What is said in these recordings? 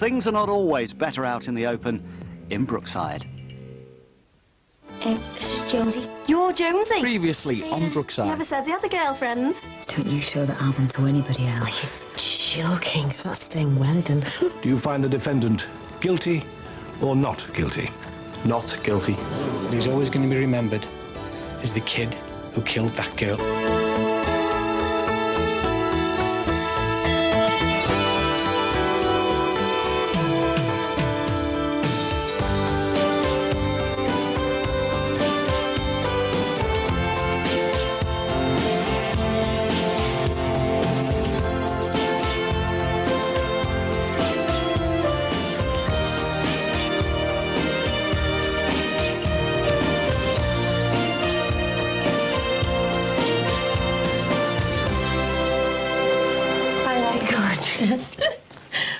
things are not always better out in the open in Brookside. This is Jonesy. You're Jonesy? Previously on Brookside. Never said he had a girlfriend. Don't you show that album to anybody else. He's joking. That's staying wedding. Do you find the defendant guilty or not guilty? Not guilty. But he's always going to be remembered as the kid who killed that girl.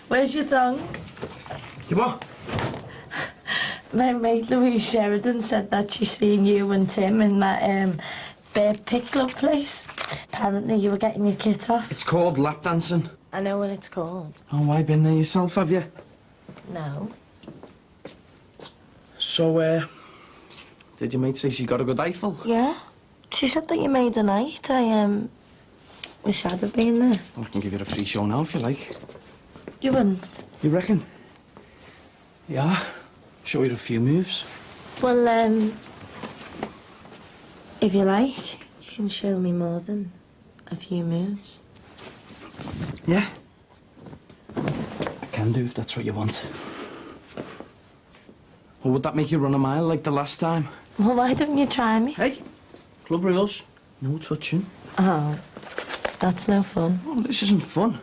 Where's your thong? You what? My mate Louise Sheridan said that she's seen you and Tim in that bird pick club place. Apparently you were getting your kit off. It's called lap dancing. I know what it's called. Oh, why been there yourself, have you? No. So, did your mate say she got a good eyeful? Yeah. She said that you made a night. I wish I'd have been there. Well, I can give you a free show now if you like. You wouldn't? You reckon? Yeah. Show you a few moves. Well, if you like, you can show me more than a few moves. Yeah. I can do if that's what you want. Or would that make you run a mile like the last time? Well, why don't you try me? Hey, club rules. No touching. Oh, that's no fun. Oh, this isn't fun.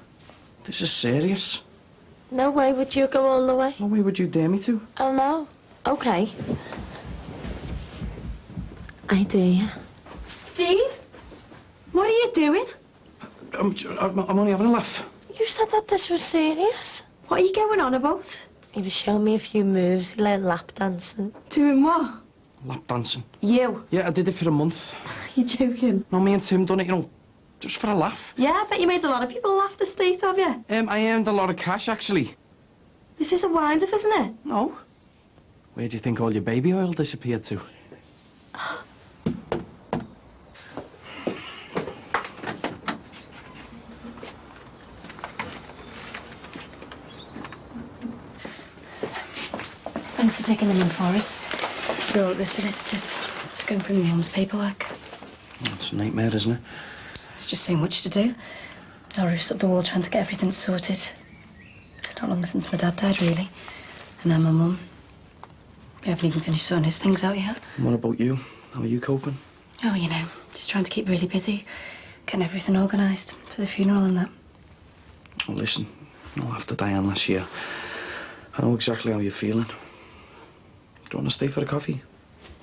This is serious. No way would you go all the way? No way would you dare me to. Oh, no. OK. I dare you. Steve? What are you doing? I'm only having a laugh. You said that this was serious. What are you going on about? He was showing me a few moves. He learned lap dancing. Doing what? Lap dancing. You? Yeah, I did it for a month. You're joking. No, me and Tim done it, you know, just for a laugh. Yeah, I bet you made a lot of people laugh the state, have you? I earned a lot of cash, actually. This is a wind-up, isn't it? No. Where do you think all your baby oil disappeared to? Thanks for taking them in for us. You're the solicitors. Just going through my mum's paperwork. It's a nightmare, isn't it? It's just so much to do. Our roof's up the wall trying to get everything sorted. It's not long since my dad died, really. And then my mum. We haven't even finished sorting his things out yet. And what about you? How are you coping? Oh, you know, just trying to keep really busy. Getting everything organised for the funeral and that. Oh, listen, you know, after Diane last year, I know exactly how you're feeling. Do you want to stay for a coffee?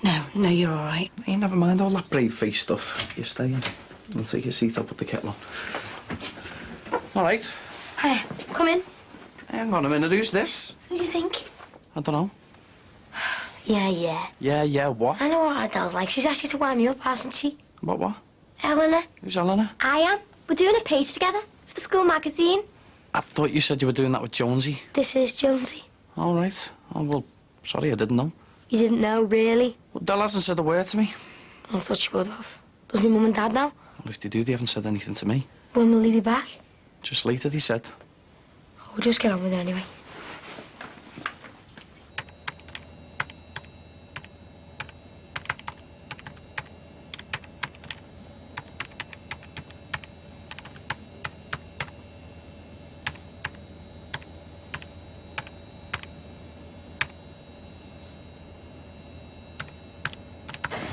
No, you're all right. Hey, never mind all that brave face stuff. You're staying. I'll take your seat, I'll put the kettle on. All right. Hiya, come in. Hang on a minute, who's this? Who do you think? I don't know. Yeah. Yeah, what? I know what Adele's like. She's asked you to wind me up, hasn't she? About what? Eleanor. Who's Eleanor? I am. We're doing a page together for the school magazine. I thought you said you were doing that with Jonesy. This is Jonesy. All right. Oh, well, sorry, I didn't know. You didn't know, really? Well, Del hasn't said a word to me. I thought she would have. Does my mum and dad know? Well, if they do, they haven't said anything to me. When will he be back? Just later, they said. We'll just get on with it anyway.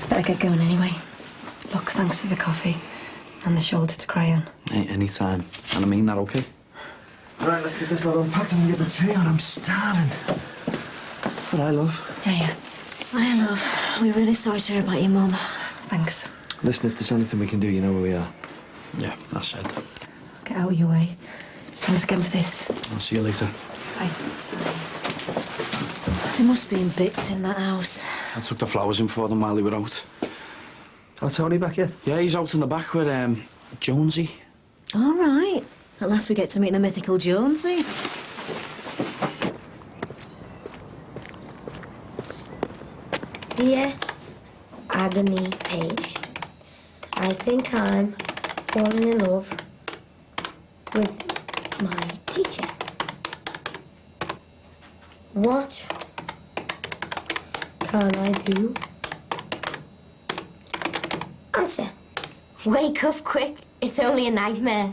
Better get going anyway. Look, thanks for the coffee and the shoulder to cry on. Hey, anytime. And I mean that, okay? All right, let's get this lot unpacked and get the tea on. I'm starving. But I love. Yeah. I love. We're really sorry to hear about your mum. Thanks. Listen, if there's anything we can do, you know where we are. Yeah, that's it. Get out of your way. Thanks again for this. I'll see you later. Bye. There must be bits in that house. I took the flowers in for them while they were out. Are Tony back yet? Yeah, he's out in the back with, Jonesy. All right. At last we get to meet the mythical Jonesy. Dear Agony Page, I think I'm falling in love with my teacher. What can I do? Answer. Wake up quick. It's only a nightmare.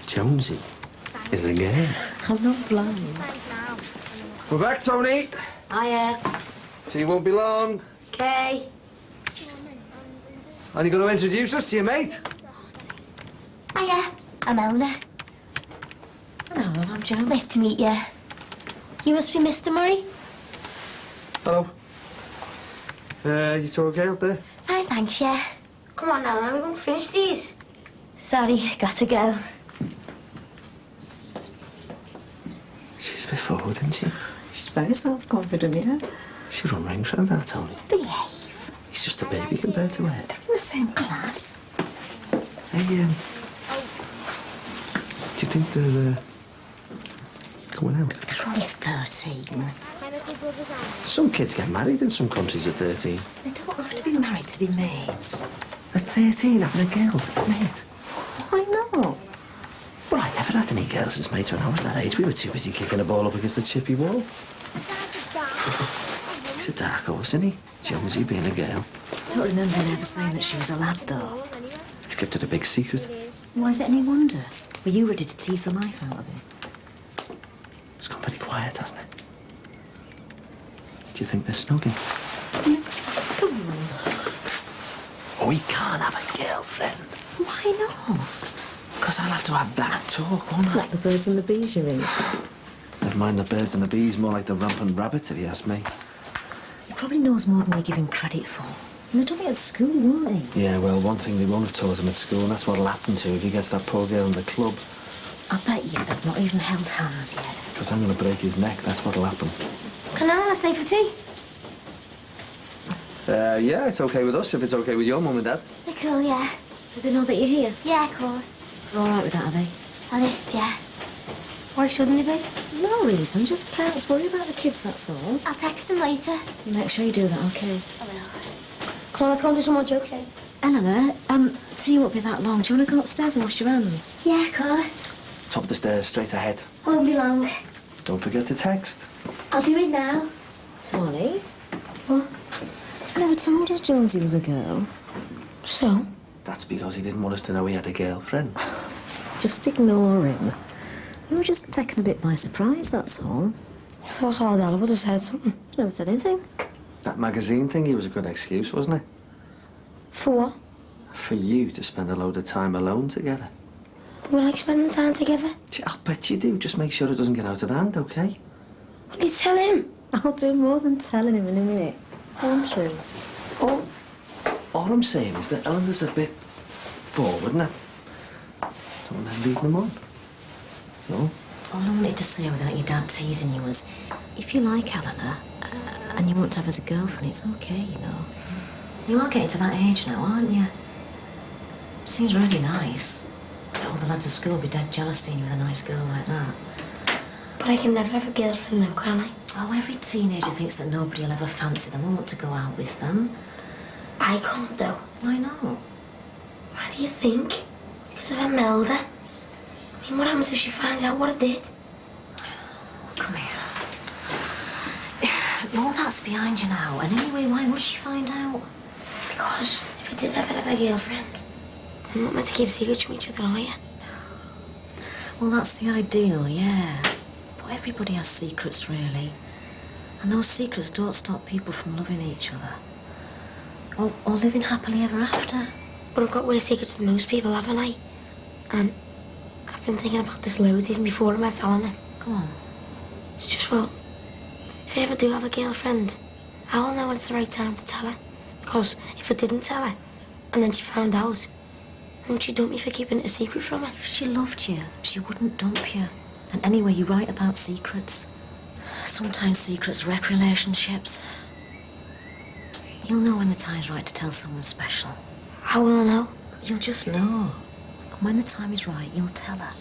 Jonesy is a girl. I'm not blind. We're back, Tony. Hiya. So you won't be long. Okay. And you're going to introduce us to your mate? Hiya, I'm Eleanor. Hello, I'm Joan. Nice to meet you. You must be Mr. Murray. Hello. You two okay up there? Fine, thanks, yeah. Come on now, we won't finish these. Sorry, gotta go. She's a bit forward, isn't she? She's very self-confident, yeah? She run rings around that, Tony. Behave. He's just a baby compared to her. They're in the same class. Hey, do you think they're going out? They're only 13. Some kids get married in some countries at 13. They don't have to be married to be mates. At 13, having a girl, mate. Why not? Well, I never had any girls since mates when I was that age. We were too busy kicking a ball up against the chippy wall. He's a dark horse, isn't he? Jonesy being a girl. I don't remember him ever saying that she was a lad, though. He's kept it a big secret. Why is it any wonder? Were you ready to tease the life out of him? It's gone very quiet, hasn't it? Do you think they're snogging? Come on. Oh, he can't have a girlfriend. Why not? Because I'll have to have that talk, won't I? Like the birds and the bees, you mean? Never mind the birds and the bees, more like the rampant rabbits, if you ask me. He probably knows more than they give him credit for. And they'll do it at school, won't they? Yeah, well, one thing they won't have taught him at school, and that's what'll happen to if he gets that poor girl in the club. I bet you they've not even held hands yet. Because I'm going to break his neck, that's what'll happen. Can Eleanor stay for tea? Yeah, it's okay with us, if it's okay with your mum and dad. They're cool, yeah. Do they know that you're here? Yeah, of course. They're all right with that, are they? At least, yeah. Why shouldn't they be? No reason, just parents worry about the kids, that's all. I'll text them later. Make sure you do that, okay? I will. Come on, let's go and do some more jokes, eh? Eleanor, tea won't be that long. Do you want to go upstairs and wash your hands? Yeah, of course. Top of the stairs, straight ahead. Won't be long. Don't forget to text. I'll do it now. Tony? What? I never told us Jonesy was a girl. So? That's because he didn't want us to know he had a girlfriend. Just ignore him. We were just taken a bit by surprise, that's all. I thought Ardella would have said something. She never said anything. That magazine thingy was a good excuse, wasn't it? For what? For you to spend a load of time alone together. We like spending time together. Gee, I'll bet you do. Just make sure it doesn't get out of hand, okay? Will you tell him? I'll do more than telling him in a minute. Won't you? All I'm saying is that Eleanor's a bit forward, isn't it? Don't want to lead them on. So? All I wanted to say without your dad teasing you was, if you like Eleanor, and you want to have her as a girlfriend, it's okay, you know. You are getting to that age now, aren't you? Seems really nice. All the lads at school will be dead jealous seeing you with a nice girl like that. But I can never have a girlfriend though, can I? Oh, every teenager thinks that nobody will ever fancy them or want to go out with them. I can't though. Why not? Why do you think? Because of Imelda. I mean, what happens if she finds out what I did? Come here. All that's behind you now, and anyway, why would she find out? Because if I did ever have a girlfriend, I'm not meant to keep secrets from each other, are you? Well, that's the ideal, yeah. But everybody has secrets, really. And those secrets don't stop people from loving each other. Or living happily ever after. But I've got worse secrets than most people, haven't I? And I've been thinking about this loads even before I met Eleanor. Go on. It's just, well, if I ever do have a girlfriend, I'll know when it's the right time to tell her. Because if I didn't tell her, and then she found out, won't she dump me for keeping it a secret from her? If she loved you, she wouldn't dump you. And anyway, you're right about secrets. Sometimes secrets wreck relationships. You'll know when the time's right to tell someone special. How will I know? You'll just know. And when the time is right, you'll tell her.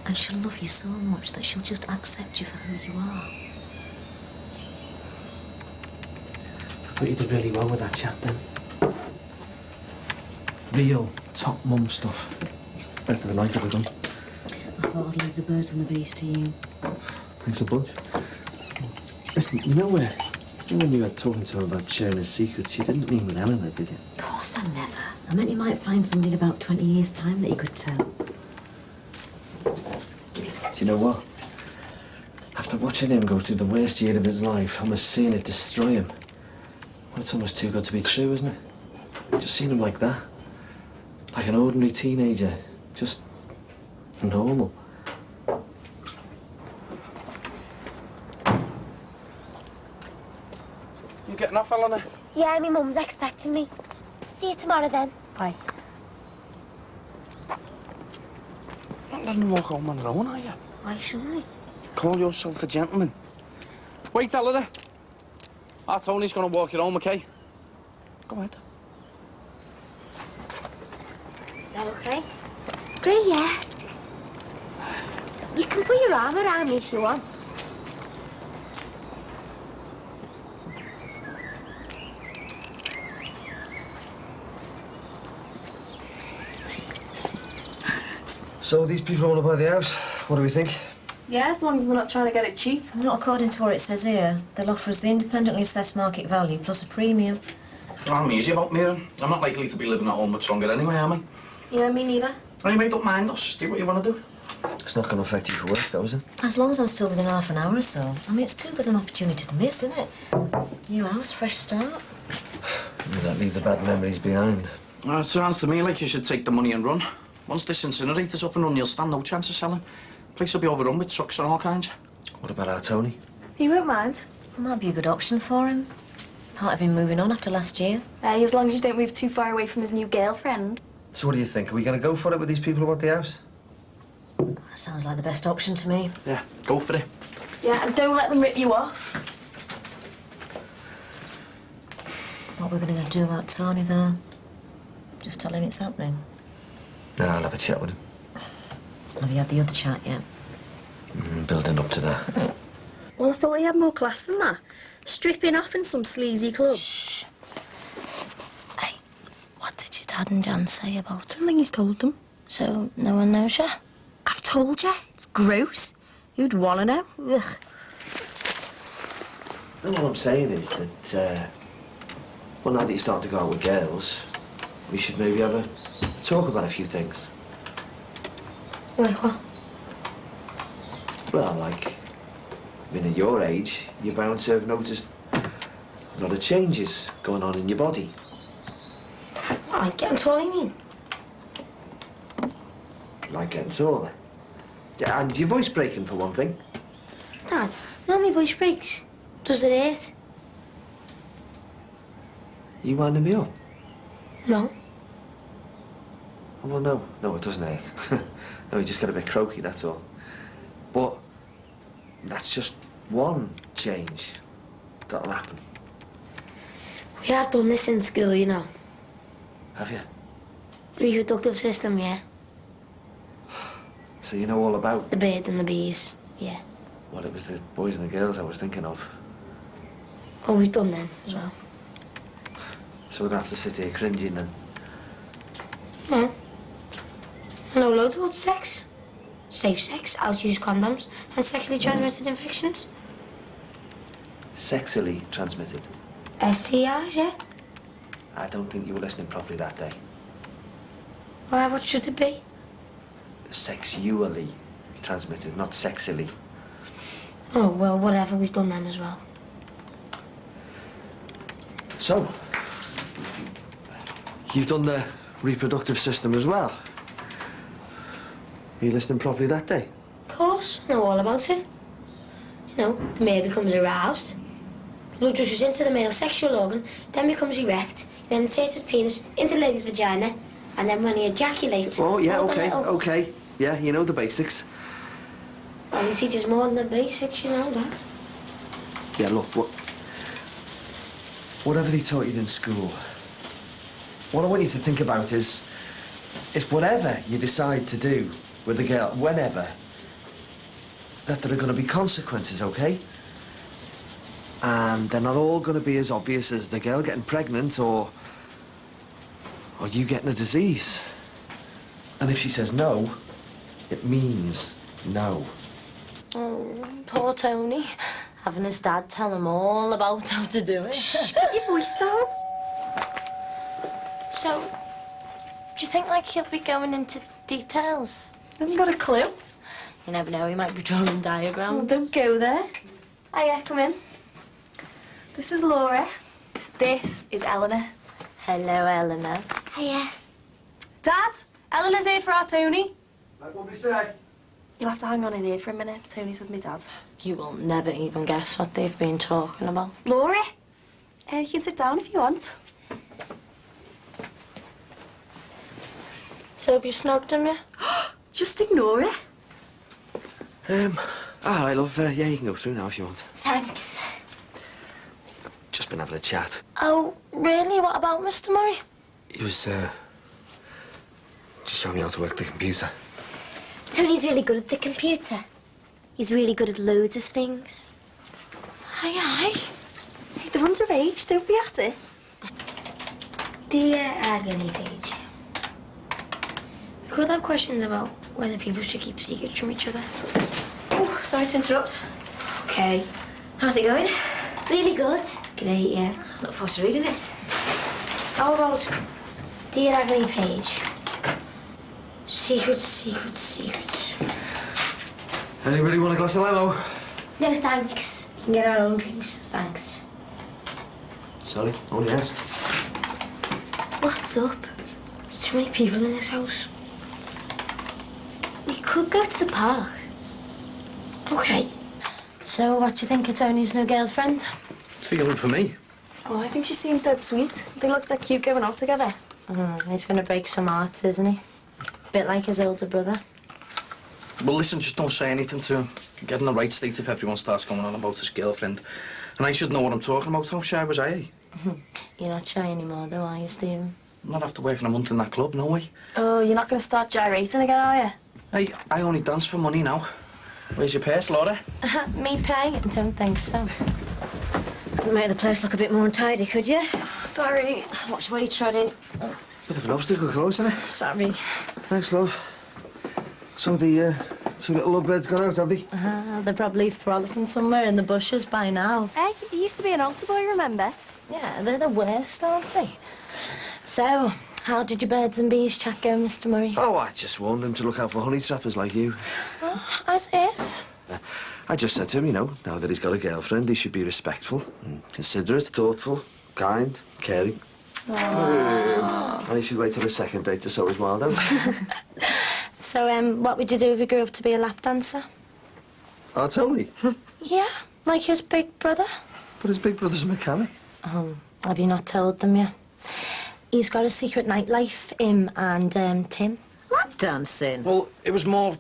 And she'll love you so much that she'll just accept you for who you are. But you did really well with that chat then. Real top mum stuff. Better than I could have done. I thought I'd leave the birds and the bees to you. Thanks a bunch. Listen, you know where? When you were talking to her about sharing his secrets, you didn't mean with Eleanor, did you? Of course I never. I meant you might find somebody in about 20 years' time that you could tell. Do you know what? After watching him go through the worst year of his life, almost seeing it destroy him, well, it's almost too good to be true, isn't it? Just seeing him like that. Like an ordinary teenager. Just normal. You getting off, Eleanor? Yeah, my mum's expecting me. See you tomorrow then. Bye. Not letting him walk home on her own, are you? Why shouldn't I? Call yourself a gentleman. Wait, Eleanor. Our Tony's gonna walk you home, okay? Go ahead. Is that okay? Great, yeah. You can put your arm around me if you want. So these people want to buy the house. What do we think? Yeah, as long as they're not trying to get it cheap. Not according to what it says here. They'll offer us the independently assessed market value plus a premium. I'm easy about me. I'm not likely to be living at home much longer anyway, am I? Yeah, me neither. Well, you made up mind us. Do what you want to do. It's not going to affect you for work, though, is it? As long as I'm still within half an hour or so. I mean, it's too good an opportunity to miss, isn't it? New house, fresh start. Maybe that leave the bad memories behind. Well, it sounds to me like you should take the money and run. Once this incinerator's up and running, you'll stand no chance of selling. The place will be overrun with trucks and all kinds. What about our Tony? He won't mind. It might be a good option for him. Part of him moving on after last year. As long as you don't move too far away from his new girlfriend. So what do you think? Are we going to go for it with these people who want the house? Sounds like the best option to me. Yeah, go for it. Yeah, and don't let them rip you off. What we're going to do about Tony, though? Just tell him it's happening. No, I'll have a chat with him. Have you had the other chat yet? Building up to that. Well, I thought he had more class than that. Stripping off in some sleazy club. Shh. Hey, what did your dad and Jan say about I don't think he's told them. So, no one knows you? I've told you. It's gross. Who'd want to know? Ugh. No, what I'm saying is that, well, now that you're starting to go out with girls, we should maybe have a talk about a few things. Like what? Well, like, I mean, at your age, you're bound to have noticed a lot of changes going on in your body. I getting taller, you mean? Like getting taller. Yeah, and your voice breaking, for one thing. Dad, now my voice breaks. Does it hurt? You winding me up? No. Oh, well, no, it doesn't hurt. No, you just got a bit croaky, that's all. But that's just one change that'll happen. We have done this in school, you know. Have you? The reproductive system, yeah. So you know all about... The birds and the bees, yeah. Well, it was the boys and the girls I was thinking of. Oh, we've done them as well. So we'd have to sit here cringing then. No. I know loads about sex. Safe sex, how to use condoms, and sexually transmitted infections. Sexually transmitted. STIs, yeah. I don't think you were listening properly that day. Why, what should it be? Sexually transmitted, not sexily. Oh, well, whatever, we've done them as well. So, you've done the reproductive system as well. Were you listening properly that day? Of course, I know all about it. You know, the male becomes aroused. The blood rushes into the male sexual organ, then becomes erect, then inserts his penis into the lady's vagina, and then when he ejaculates... Oh, yeah, all the okay, little- okay. Yeah, you know the basics. Well, he teaches more than the basics, you know, Dad. Yeah, look, whatever they taught you in school, what I want you to think about is whatever you decide to do with the girl, whenever, that there are going to be consequences, okay? And they're not all going to be as obvious as the girl getting pregnant or you getting a disease. And if she says no, it means no. Oh, poor Tony. Having his dad tell him all about how to do it. Shh, get your voice down. So, do you think, like, he'll be going into details? I haven't got a clue. You never know, he might be drawing diagrams. Oh, don't go there. Hiya, come in. This is Laura. This is Eleanor. Hello, Eleanor. Hiya. Dad, Eleanor's here for our Tony. Like what we say? You'll have to hang on in here for a minute. Tony's with me, Dad. You will never even guess what they've been talking about. Laura, you can sit down if you want. So have you snogged him yet? Just ignore it. All right, love. Yeah, you can go through now if you want. Thanks. Just been having a chat. Oh, really? What about Mr. Murray? He was, just showing me how to work the computer. Tony's really good at the computer. He's really good at loads of things. Aye, aye. Hey, they're underage. Don't be at it. Dear Agony Page, we could have questions about whether people should keep secrets from each other. Oh, sorry to interrupt. Okay. How's it going? Really good. Great, yeah. Look forward to reading it. How about Dear Agony Page? Secrets, secrets, secrets. Anybody want a glass of limo? No, thanks. We can get our own drinks, thanks. Sorry, only asked. What's up? There's too many people in this house. We could go to the park. Okay. So what do you think of Tony's new girlfriend? Too young for me. Oh, I think she seems dead sweet. They look that cute going out together. He's going to break some hearts, isn't he? Bit like his older brother. Well, listen, just don't say anything to him. Get in the right state if everyone starts going on about his girlfriend. And I should know what I'm talking about. How shy was I? You're not shy anymore, though, are you, Stephen? Not after working a month in that club, no way. Oh, you're not going to start gyrating again, are you? Hey, I only dance for money now. Where's your purse, Laura? Me pay? I don't think so. Make the place look a bit more untidy, could you? Sorry. Watch where you're treading. Bit of an obstacle course, isn't it? Sorry. Thanks, love. So the two little lovebirds gone out, have they? They're probably frolicking somewhere in the bushes by now. Hey, he used to be an altar boy, remember? Yeah, they're the worst, aren't they? So, how did your birds and bees chat go, Mr. Murray? Oh, I just warned him to look out for honey trappers like you. Oh, as if. I just said to him, you know, now that he's got a girlfriend, he should be respectful, and considerate, thoughtful, kind, caring. And he should wait till the second date to sow his mild out. So, what would you do if you grew up to be a lap dancer? Oh, Tony. Yeah, like his big brother. But his big brother's a mechanic. Have you not told them yet? He's got a secret nightlife, him and Tim. Lap dancing. Well, it was more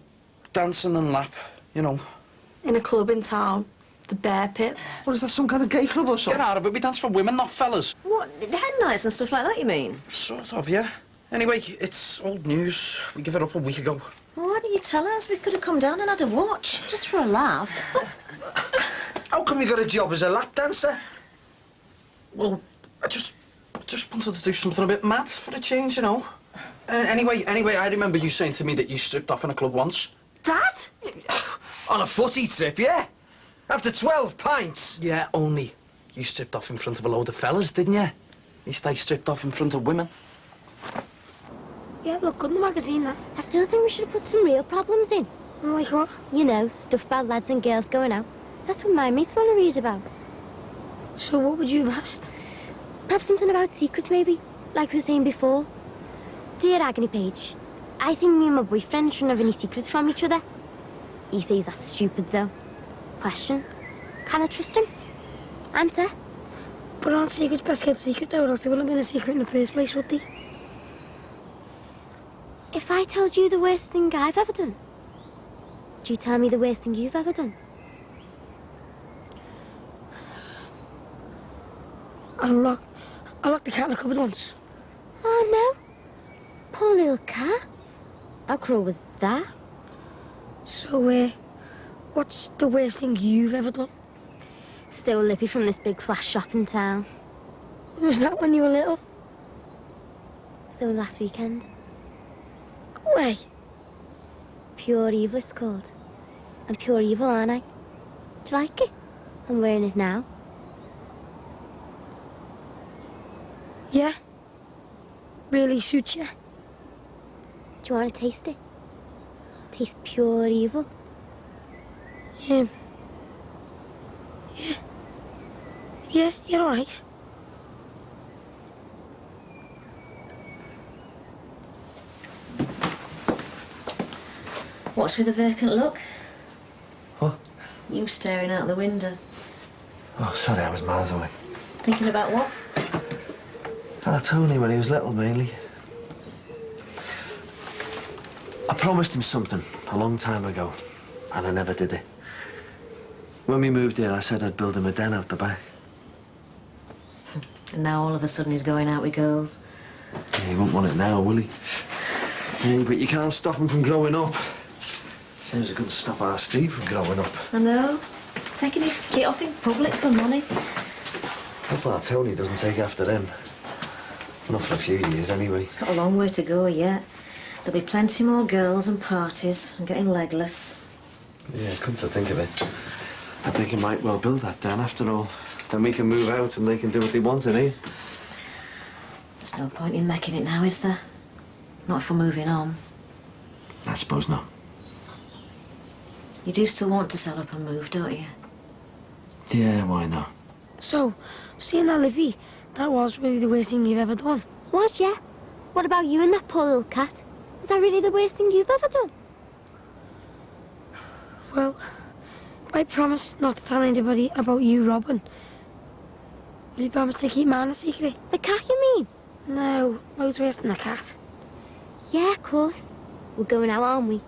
dancing than lap, you know. In a club in town. The Bear Pit. What, is that some kind of gay club or Get something? out of it. We dance for women, not fellas. What, hen nights and stuff like that, you mean? Sort of, yeah. Anyway, it's old news. We give it up a week ago. Well, why didn't you tell us? We could have come down and had a watch, just for a laugh. How come you got a job as a lap dancer? Well, I just wanted to do something a bit mad for a change, you know. Anyway, I remember you saying to me that you stripped off in a club once. Dad? On a footy trip, yeah. After 12 pints. Yeah, only. You stripped off in front of a load of fellas, didn't you? You stay stripped off in front of women. Yeah, look good in the magazine, that. I still think we should have put some real problems in. Like what? You know, stuff about lads and girls going out. That's what my mates want to read about. So what would you have asked? Perhaps something about secrets, maybe. Like we were saying before. Dear Agony Page, I think me and my boyfriend shouldn't have any secrets from each other. He says that's stupid, though. Question. Can I trust him? Answer. But aren't secrets best kept secret, though, or else they wouldn't have been a secret in the first place, would they? If I told you the worst thing I've ever done, do you tell me the worst thing you've ever done? I locked the cat in the cupboard once. Oh, no. Poor little cat. How cruel was that? So, what's the worst thing you've ever done? stole Lippy from this big flash shop in town. Was that when you were little? So last weekend. Go away. Pure Evil it's called. I'm pure evil, aren't I? Do you like it? I'm wearing it now. Yeah. Really suits you. Do you want to taste it? Taste pure evil. Yeah. Yeah, you're all right. What's with the vacant look? What? You staring out the window. Oh, sorry, I was miles away. Thinking about what? I told him when he was little, mainly. I promised him something a long time ago, and I never did it. When we moved here, I said I'd build him a den out the back. And now all of a sudden he's going out with girls. Yeah, he won't want it now, will he? Yeah, but you can't stop him from growing up. Same as I couldn't stop our Steve from growing up. I know. Taking his kit off in public for money. Hope our Tony doesn't take after him. Not for a few years, anyway. He's got a long way to go yet. There'll be plenty more girls and parties and getting legless. Yeah, come to think of it, I think he might well build that den after all. Then we can move out and they can do what they want in here. There's no point in making it now, is there? Not if we're moving on. I suppose not. You do still want to sell up and move, don't you? Yeah, why not? So, seeing that Lippy, that was really the worst thing you've ever done. Was, yeah? What about you and that poor little cat? Is that really the worst thing you've ever done? Well, I promise not to tell anybody about you, Robin. Will you promise to keep mine a secret? The cat, you mean? No, loads worse than the cat. Yeah, of course. We're going out, aren't we?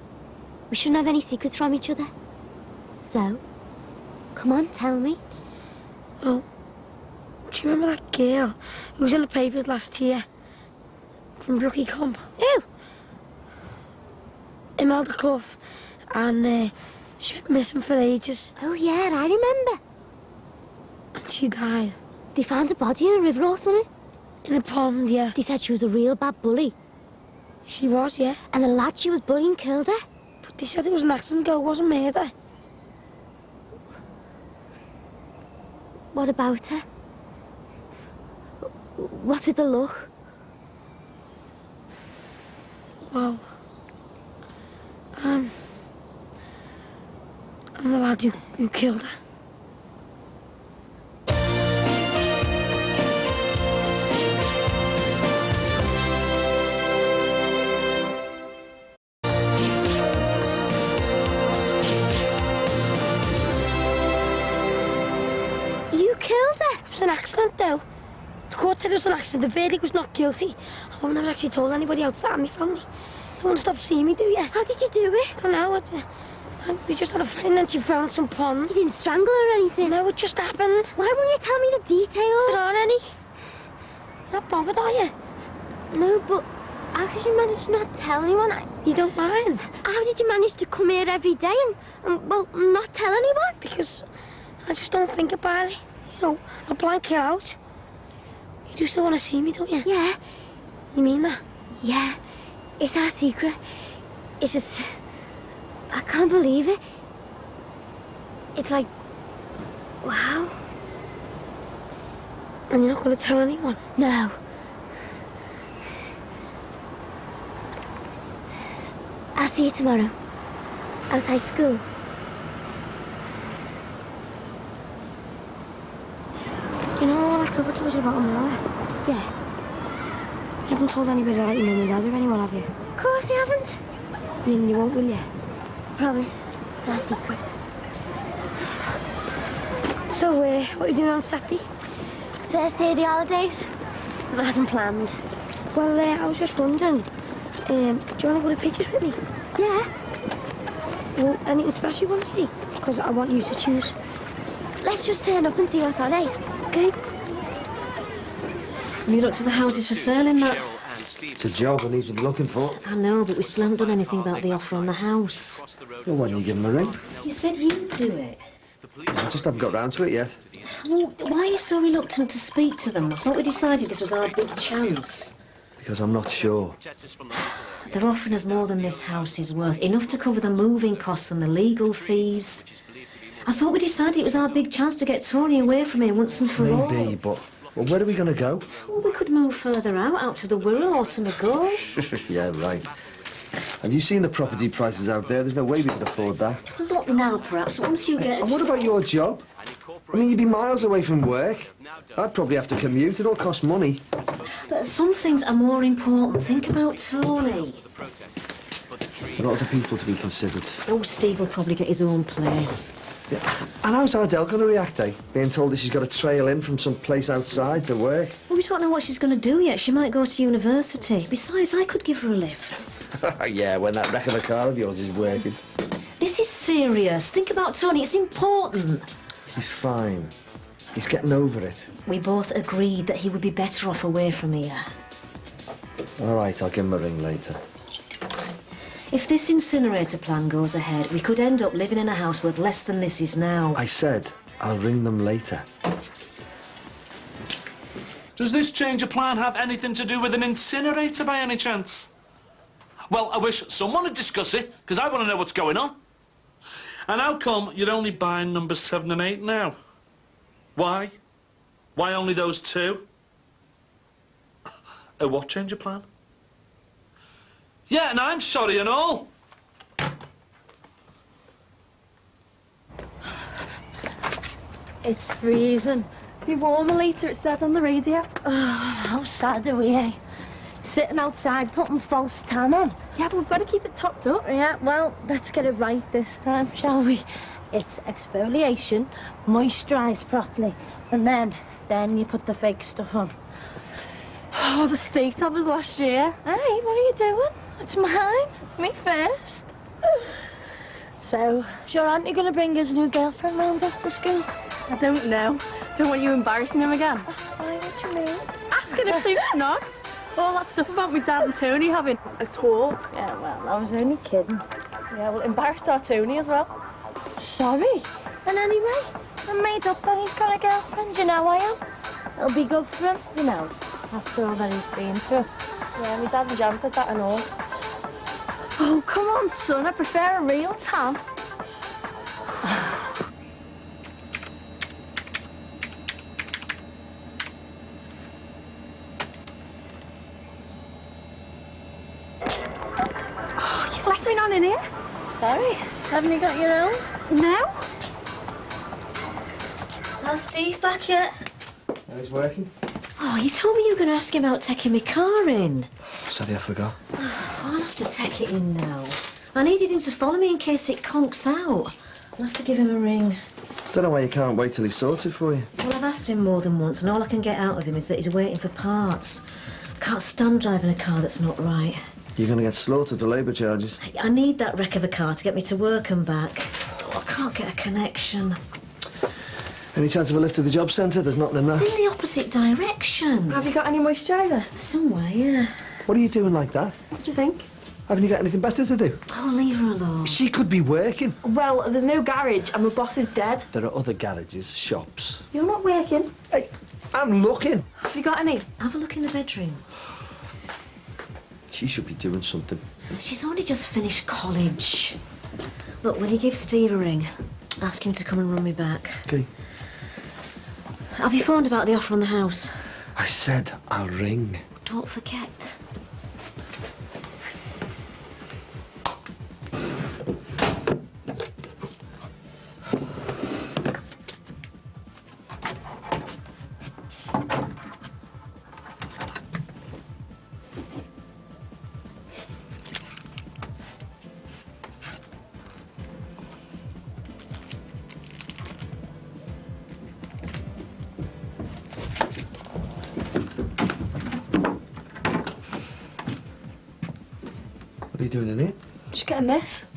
We shouldn't have any secrets from each other. So, come on, tell me. Well, do you remember that girl who was in the papers last year? From Brookie Comp? Who? Imelda Clough. And she went missing for ages. Oh, yeah, I remember. And she died. They found a body in a river or something. In a pond, yeah. They said she was a real bad bully. She was, yeah. And the lad she was bullying killed her. But they said it was an accident, girl. It wasn't murder. What about her? What's with the look? Well, I'm the lad who killed her. You killed her? It was an accident, though. The court said it was an accident. The verdict was not guilty. I've never actually told anybody outside my family. Don't want to stop seeing me, do you? How did you do it? I don't know. We just had a fight and then she fell in some pond. You didn't strangle her or anything? No, it just happened. Why won't you tell me the details? There aren't any. You're not bothered, are you? No, but how did you manage to not tell anyone? You don't mind? How did you manage to come here every day and well, not tell anyone? Because I just don't think about it. You know, I'll blank it out. You do still want to see me, don't you? Yeah. You mean that? Yeah. It's our secret. It's just... I can't believe it. It's like... Wow. And you're not going to tell anyone? No. I'll see you tomorrow. Outside school. You know all that stuff I told you about Amelia? Yeah. You haven't told anybody like your mum and dad or anyone, have you? Of course you haven't. Then you won't, will you? Promise. It's our secret. So, what are you doing on Saturday? First day of the holidays. Nothing planned. Well, I was just wondering, do you want to go to pictures with me? Yeah. Well, anything special you want to see? Because I want you to choose. Let's just turn up and see what's on, eh? Okay. Have you looked at the houses for sale in that? It's a job I need you looking for. I know, but we still haven't done anything about the offer on the house. Well, why didn't you give him a ring? You said you'd do it. I just haven't got round to it yet. Well, why are you so reluctant to speak to them? I thought we decided this was our big chance. Because I'm not sure. They're offering us more than this house is worth. Enough to cover the moving costs and the legal fees. I thought we decided it was our big chance to get Tony away from here once and for all. Maybe, but well, where are we going to go? Well, we could move further out to the Wirral or to Magall. Yeah, right. Have you seen the property prices out there? There's no way we could afford that. Well, not now, perhaps, but once you get... And what about your job? I mean, you'd be miles away from work. I'd probably have to commute. It'll cost money. But some things are more important. Think about Tony. There are other people to be considered. Oh, Steve will probably get his own place. Yeah. And how's Ardell going to react, eh? Being told that she's got to trail in from some place outside to work. Well, we don't know what she's going to do yet. She might go to university. Besides, I could give her a lift. Yeah, when that wreck of a car of yours is working. This is serious. Think about Tony. It's important. He's fine. He's getting over it. We both agreed that he would be better off away from here. All right, I'll give him a ring later. If this incinerator plan goes ahead, we could end up living in a house worth less than this is now. I said I'll ring them later. Does this change of plan have anything to do with an incinerator by any chance? Well, I wish someone would discuss it, because I want to know what's going on. And how come you're only buying numbers 7 and 8 now? Why? Why only those two? A what change of plan? Yeah, and I'm sorry and all. It's freezing. Be warmer later, it said on the radio. Oh, how sad are we, eh? Sitting outside putting false tan on. Yeah, but we've got to keep it topped up. Yeah, well, let's get it right this time, shall we? It's exfoliation, moisturise properly, and then you put the fake stuff on. Oh, the steak toppers last year. Hey, what are you doing? It's mine. Me first. So, is your auntie going to bring his new girlfriend round after school? I don't know. Don't want you embarrassing him again. Why, what do you mean? Asking if they've snogged. All that stuff about my dad and Tony having a talk. Yeah, well, I was only kidding. Yeah, well, embarrassed our Tony as well. Sorry. And anyway, I'm made up that he's got a girlfriend, you know I am. It'll be good for him, you know, after all that he's been through. Yeah, my dad and Jan said that and all. Oh, come on, son, I prefer a real tan. Oh, you've left me none in here. Sorry, haven't you got your own? No. Is that Steve back yet? It's working. Oh, you told me you were going to ask him about taking my car in. Sorry, I forgot. I'll have to take it in now. I needed him to follow me in case it conks out. I'll have to give him a ring. Don't know why you can't wait till he sorts it for you. Well, I've asked him more than once, and all I can get out of him is that he's waiting for parts. I can't stand driving a car that's not right. You're going to get slaughtered for labour charges. I need that wreck of a car to get me to work and back. Oh, I can't get a connection. Any chance of a lift to the job centre? There's nothing in there. It's in the opposite direction. Have you got any moisturiser? Somewhere, yeah. What are you doing like that? What do you think? Haven't you got anything better to do? Oh, leave her alone. She could be working. Well, there's no garage and my boss is dead. There are other garages, shops. You're not working. Hey, I'm looking. Have you got any? Have a look in the bedroom. She should be doing something. She's only just finished college. Look, when you give Steve a ring, ask him to come and run me back. Okay. Have you phoned about the offer on the house? I said I'll ring. Don't forget. What are you doing in here? Just getting this.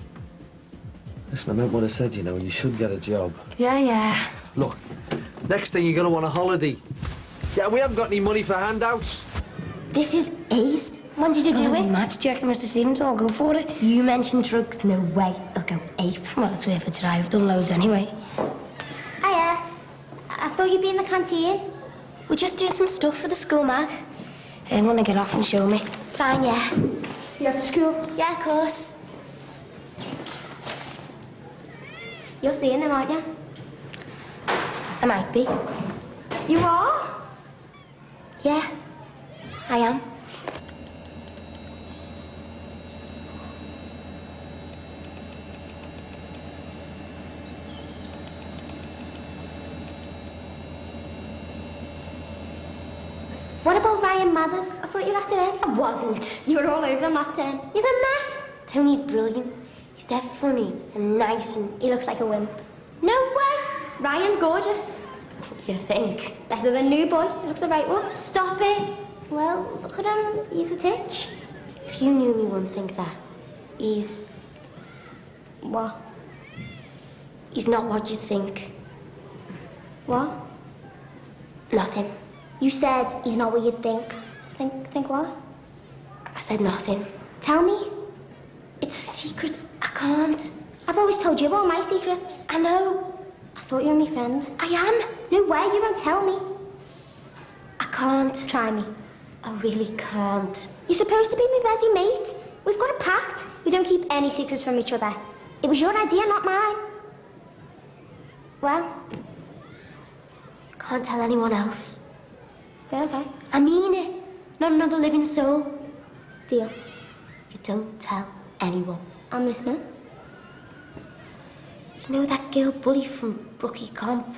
Listen, I meant what I said, you know, you should get a job. Yeah. Look, next thing you're going to want a holiday. Yeah, we haven't got any money for handouts. This is ace. When did you do it? Match. Do you reckon Mr. Stevens will go for it? You mentioned drugs. No way. They'll go ape. Well, it's worth a try. I've done loads anyway. Hiya. I thought you be in the canteen? We'll just do some stuff for the school mag. Want to get off and show me? Fine, yeah. See you after school? Yeah, of course. You're seeing them, aren't you? I might be. You are? Yeah, I am. What about Ryan Mathers? I thought you were after him. I wasn't. You were all over him last term. He's a mess. Tony's brilliant. He's dead funny and nice and he looks like a wimp. No way! Ryan's gorgeous. You think? Better than new boy. He looks a right one. Stop it. Well, look at him. He's a titch. If you knew me, wouldn't think that. He's... What? He's not what you think. What? Nothing. You said he's not what you'd think. Think what? I said nothing. Tell me. It's a secret. I can't. I've always told you all my secrets. I know. I thought you were my friend. I am. No way, you won't tell me. I can't. Try me. I really can't. You're supposed to be my busy mate. We've got a pact. We don't keep any secrets from each other. It was your idea, not mine. Well, can't tell anyone else. Yeah, okay. I mean it. Not another living soul. Deal. You don't tell anyone. I'm listening. You know that girl bully from Brookie Comp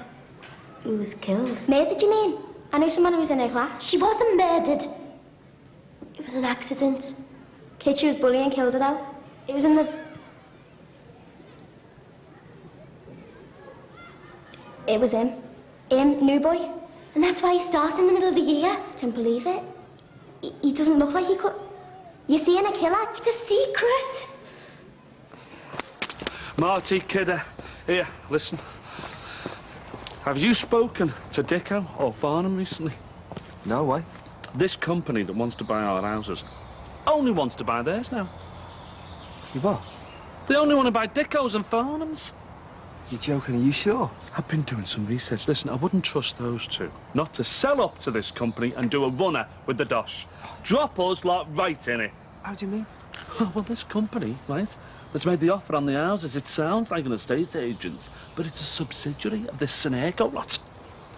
who was killed? Murdered, you mean? I know someone who was in her class. She wasn't murdered. It was an accident. Kid she was bullying killed her though. It was in the... It was him. New boy. And that's why he started in the middle of the year. Don't believe it. He doesn't look like he could... You're seeing a killer? It's a secret. Marty, kidder, here, listen. Have you spoken to Dicko or Farnham recently? No, why? This company that wants to buy our houses only wants to buy theirs now. You what? They only want to buy Dicko's and Farnham's. You're joking, are you sure? I've been doing some research. Listen, I wouldn't trust those two not to sell up to this company and do a runner with the dosh. Drop us like right in it. How do you mean? Well, this company, right, that's made the offer on the houses, it sounds like an estate agent, but it's a subsidiary of this Sineco lot.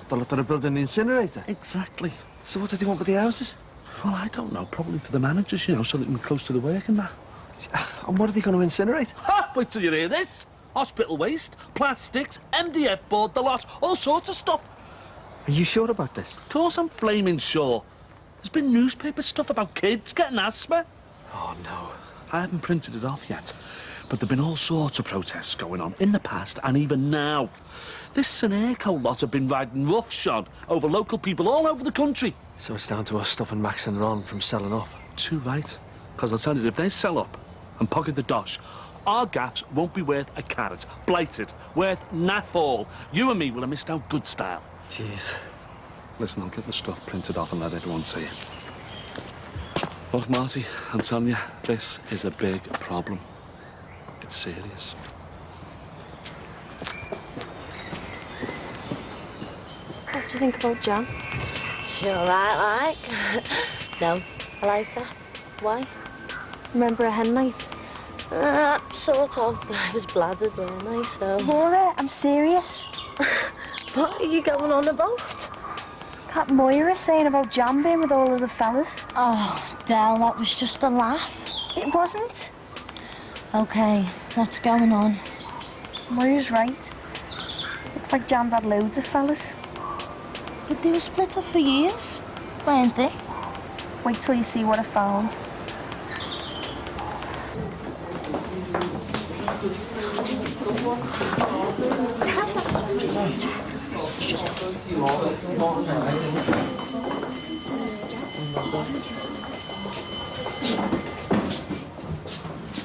The lot that are building the incinerator? Exactly. So what do they want with the houses? Well, I don't know. Probably for the managers, you know, so they can be close to the work and that. And what are they going to incinerate? Ha! Wait till you hear this. Hospital waste, plastics, MDF board, the lot, all sorts of stuff. Are you sure about this? Of course I'm flaming sure. There's been newspaper stuff about kids getting asthma. Oh, no. I haven't printed it off yet, but there've been all sorts of protests going on in the past and even now. This Sineco lot have been riding roughshod over local people all over the country. So it's down to us stopping Max and Ron from selling off? Too right. Because I'll tell you, if they sell up and pocket the dosh, our gaffs won't be worth a carrot. Blighted. Worth naff all. You and me will have missed out good style. Jeez. Listen, I'll get the stuff printed off and let everyone see it. Look, Marty, I'm telling you, this is a big problem. It's serious. What do you think about Jan? She's all right, like. No, I like her. Why? Remember a hen night? Sort of, but I was blathered, weren't I, so... Laura, I'm serious. What are you going on about? That Moira saying about Jan being with all of the fellas. Oh, Del, that was just a laugh. It wasn't. OK, what's going on? Moira's right. Looks like Jan's had loads of fellas. But they were split up for years, weren't they? Wait till you see what I found.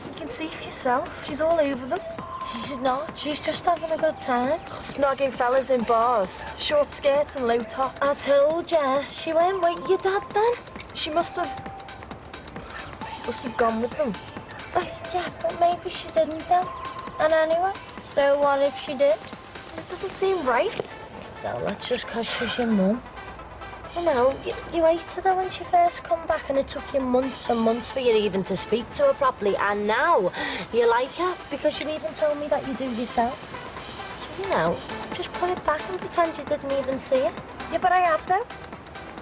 You can see for yourself. She's all over them. She's not. She's just having a good time. Snogging fellas in bars, short skirts and low tops. I told ya, she went with your dad then. She must have gone with them. Oh, yeah, but maybe she didn't then. And anyway, so what if she did? It doesn't seem right. Del, that's just 'cause she's your mum. You know, you hated her when she first come back, and it took you months and months for you even to speak to her properly, and now you like her because you even told me that you do yourself. So, you know, just put it back and pretend you didn't even see her. Yeah, but I have though.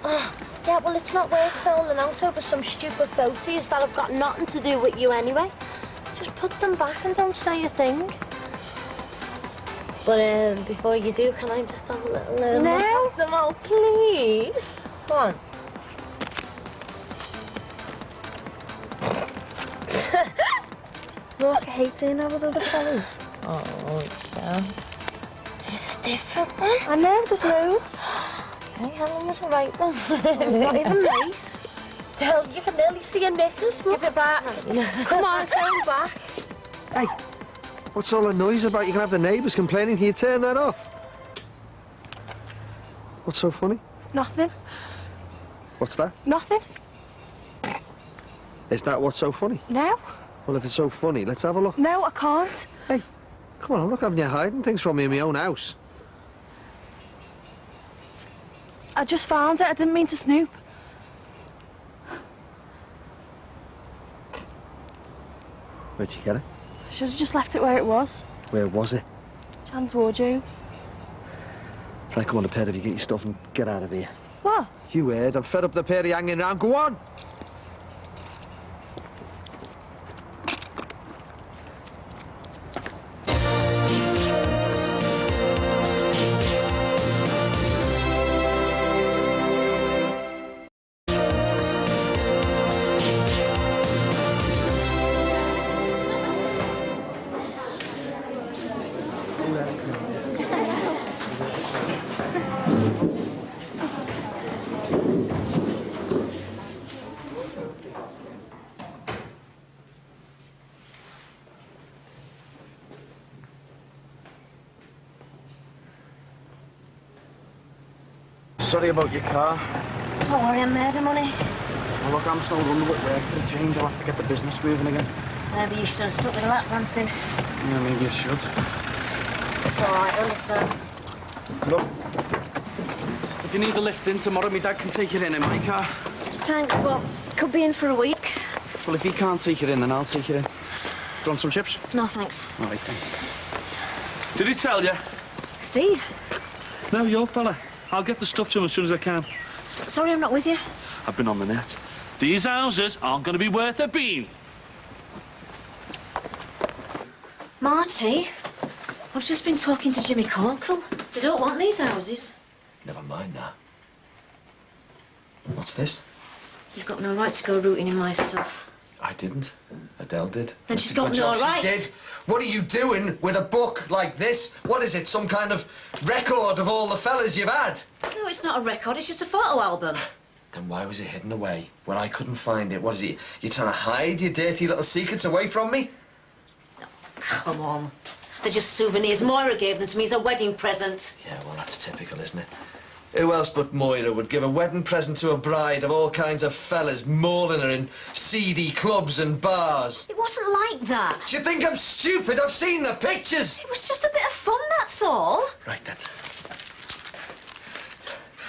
Oh, yeah, well, it's not worth falling out over some stupid photos that have got nothing to do with you anyway. Just put them back and don't say a thing. But before you do, can I just have a little No. look at them all, please? Go on. Look, I hate seeing her with other fellas. Oh, yeah. There's a different one. I know, there's loads. Okay, Helen was right then. It's not even nice. Del, you can nearly see your knickers. Look. Give it back. Come on, it's going back. Hey, what's all the noise about? You can have the neighbours complaining. Can you turn that off? What's so funny? Nothing. What's that? Nothing. Is that what's so funny? No. Well, if it's so funny, let's have a look. No, I can't. Hey, come on, I'm not having you hiding things from me in my own house. I just found it. I didn't mean to snoop. Where'd you get it? I should have just left it where it was. Where was it? Jan's wardrobe. Right, come on, the pair of you, get your stuff and get out of here. What? You heard, I'm fed up the pair of you hanging around. Go on! Sorry about your car. Don't worry, I'm made of money. Well, look, I'm still running with work for a change. I'll have to get the business moving again. Maybe you should have stuck with the lap dancing. Yeah, maybe I should. It's all right, I understand. Look, if you need a lift in tomorrow, my dad can take you in my car. Thanks, but could be in for a week. Well, if he can't take you in, then I'll take you in. Do you want some chips? No, thanks. All right, then. Did he tell you? Steve? No, your fella. I'll get the stuff to him as soon as I can. Sorry I'm not with you. I've been on the net. These houses aren't going to be worth a bean. Marty, I've just been talking to Jimmy Corkle. They don't want these houses. Never mind that. What's this? You've got no right to go rooting in my stuff. I didn't. Adele did. Then she's got no right. She did. What are you doing with a book like this? What is it, some kind of record of all the fellas you've had? No, it's not a record, it's just a photo album. Then why was it hidden away when I couldn't find it? What is it? You're trying to hide your dirty little secrets away from me? Oh, come on. They're just souvenirs. Moira gave them to me as a wedding present. Yeah, well, that's typical, isn't it? Who else but Moira would give a wedding present to a bride of all kinds of fellas mauling her in seedy clubs and bars? It wasn't like that. Do you think I'm stupid? I've seen the pictures. It was just a bit of fun, that's all. Right, then.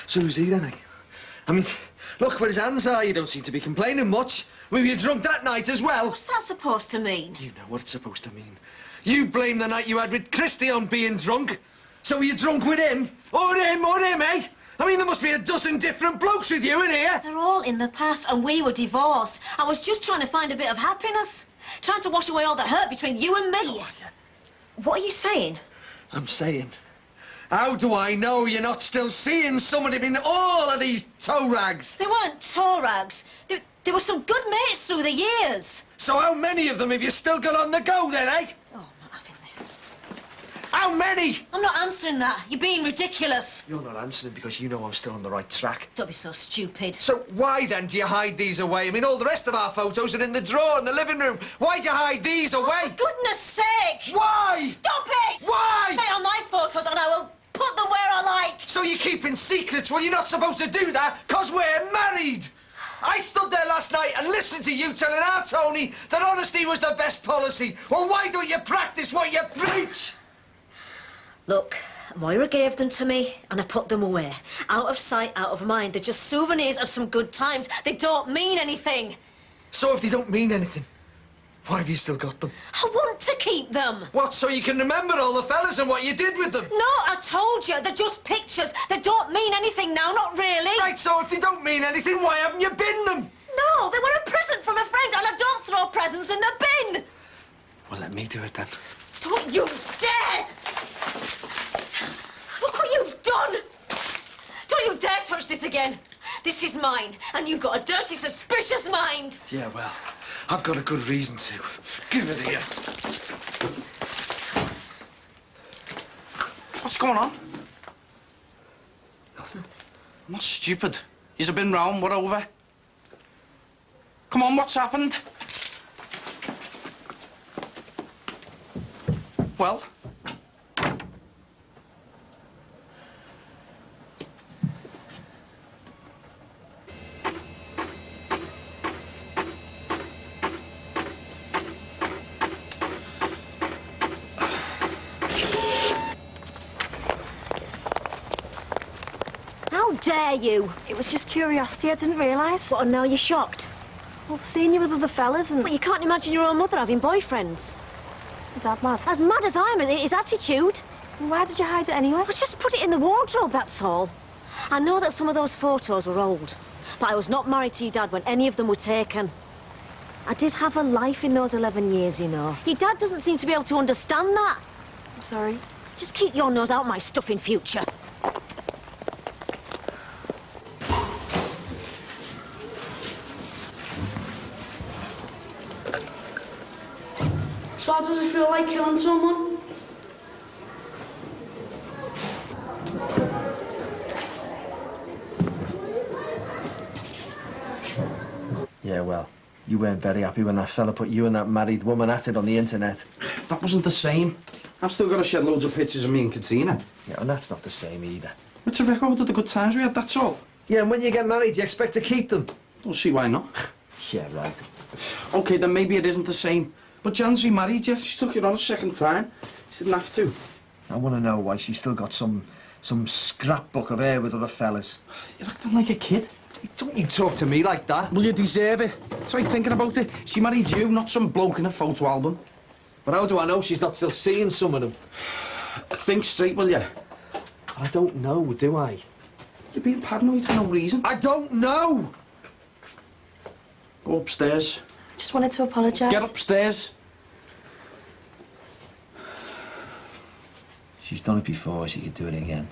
So who's he, then, eh? I mean, look where his hands are. You don't seem to be complaining much. Maybe you're drunk that night as well. What's that supposed to mean? You know what it's supposed to mean. You blame the night you had with Christy on being drunk. So were you drunk with him? Or him, eh? I mean, there must be a dozen different blokes with you in here. They're all in the past, and we were divorced. I was just trying to find a bit of happiness. Trying to wash away all the hurt between you and me. Oh, yeah. What are you saying? I'm saying, how do I know you're not still seeing somebody in all of these toe rags? They weren't toe rags. They were some good mates through the years. So how many of them have you still got on the go, then, eh? Oh, I'm not having this. How many? I'm not answering that. You're being ridiculous. You're not answering because you know I'm still on the right track. Don't be so stupid. So why, then, do you hide these away? I mean, all the rest of our photos are in the drawer in the living room. Why'd you hide these away? For goodness sake! Why? Stop it! Why? They are my photos, and I will put them where I like. So you're keeping secrets? Well, you're not supposed to do that, because we're married. I stood there last night and listened to you telling our Tony that honesty was the best policy. Well, why don't you practice what you preach? Look, Moira gave them to me, and I put them away. Out of sight, out of mind. They're just souvenirs of some good times. They don't mean anything. So if they don't mean anything, why have you still got them? I want to keep them. What, so you can remember all the fellas and what you did with them? No, I told you, they're just pictures. They don't mean anything now, not really. Right, so if they don't mean anything, why haven't you binned them? No, they were a present from a friend, and I don't throw presents in the bin. Well, let me do it then. Don't you dare! Look what you've done! Don't you dare touch this again. This is mine, and you've got a dirty, suspicious mind. Yeah, well, I've got a good reason to. Give it here. What's going on? Nothing. I'm not stupid. You've been round, we're over. Come on, what's happened? Well? How dare you? It was just curiosity, I didn't realise. What, and now you're shocked? Well, seeing you with other fellas and... But you can't imagine your own mother having boyfriends. Is my dad mad? As mad as I am, his attitude. Why did you hide it anyway? Well, just put it in the wardrobe, that's all. I know that some of those photos were old, but I was not married to your dad when any of them were taken. I did have a life in those 11 years, you know. Your dad doesn't seem to be able to understand that. I'm sorry. Just keep your nose out my stuff in future. So how does it feel like killing someone? Yeah, well, you weren't very happy when that fella put you and that married woman at it on the internet. That wasn't the same. I've still got to shed loads of pictures of me and Katina. Yeah, and that's not the same either. It's a record of the good times we had, that's all. Yeah, and when you get married, you expect to keep them. Don't see why not. Yeah, right. OK, then maybe it isn't the same. But Jan's remarried you. She took you on a second time. She didn't have to. I want to know why she's still got some scrapbook of her with other fellas. You're acting like a kid. Don't you talk to me like that. Well, you deserve it. Try thinking about it. She married you, not some bloke in a photo album. But how do I know she's not still seeing some of them? Think straight, will you? I don't know, do I? You're being paranoid for no reason. I don't know! Go upstairs. I just wanted to apologise. Get upstairs. She's done it before, she could do it again.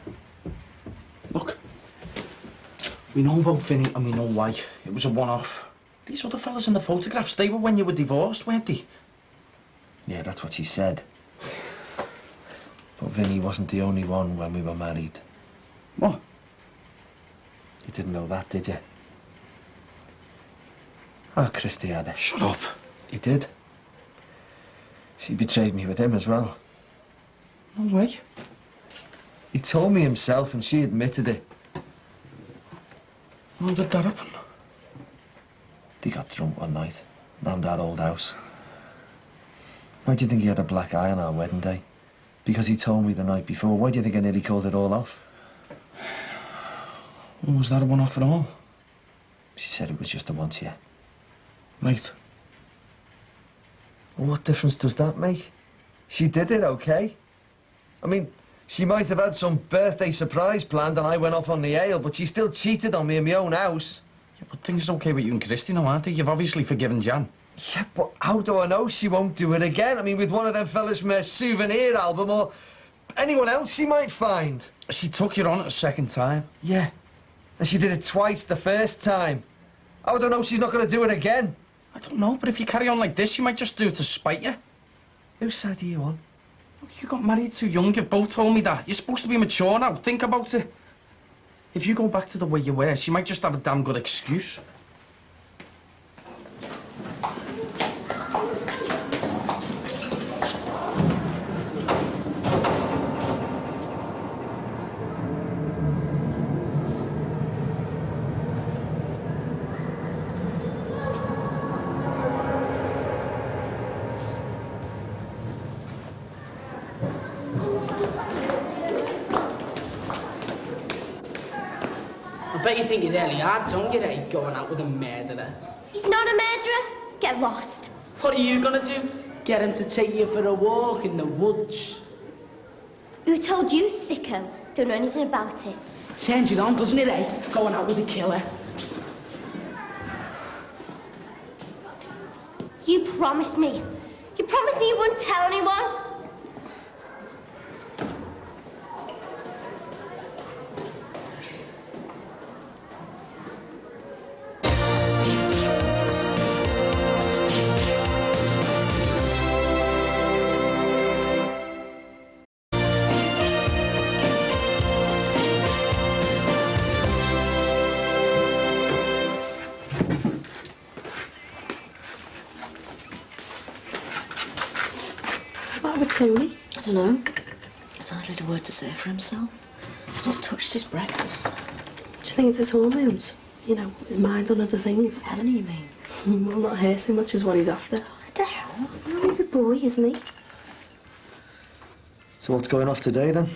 Look, we know about Vinny and we know why. It was a one-off. These other fellas in the photographs, they were when you were divorced, weren't they? Yeah, that's what she said. But Vinny wasn't the only one when we were married. What? You didn't know that, did you? Oh, Christy had it. Shut up. He did. She betrayed me with him as well. No way. He told me himself and she admitted it. How did that happen? They got drunk one night, round our old house. Why do you think he had a black eye on our wedding day? Because he told me the night before. Why do you think I nearly called it all off? Well, was that a one-off at all? She said it was just a once, yeah. Right. Well, what difference does that make? She did it, okay? I mean, she might have had some birthday surprise planned and I went off on the ale, but she still cheated on me in my own house. Yeah, but things are okay with you and Christy now, aren't they? You've obviously forgiven Jan. Yeah, but how do I know she won't do it again? I mean, with one of them fellas from her souvenir album or anyone else she might find. She took you on a second time. Yeah, and she did it twice the first time. How do I know she's not going to do it again? I don't know, but if you carry on like this, she might just do it to spite you. Whose side are you on? Look, you got married too young, you've both told me that. You're supposed to be mature now, think about it. If you go back to the way you were, she might just have a damn good excuse. Bet you think you really are, don't you, eh? Going out with a murderer. He's not a murderer. Get lost. What are you gonna do? Get him to take you for a walk in the woods? Who told you, sicko? Don't know anything about it. Turns you on, doesn't it, eh? Going out with a killer. You promised me. You promised me you wouldn't tell anyone. With Tony? I don't know. He's hardly had a word to say for himself. He's not touched his breakfast. Do you think it's his hormones? You know, his mind on other things? Helen, you mean? Well, not hair so much as what he's after. What the hell? Well, he's a boy, isn't he? So what's going off today, then?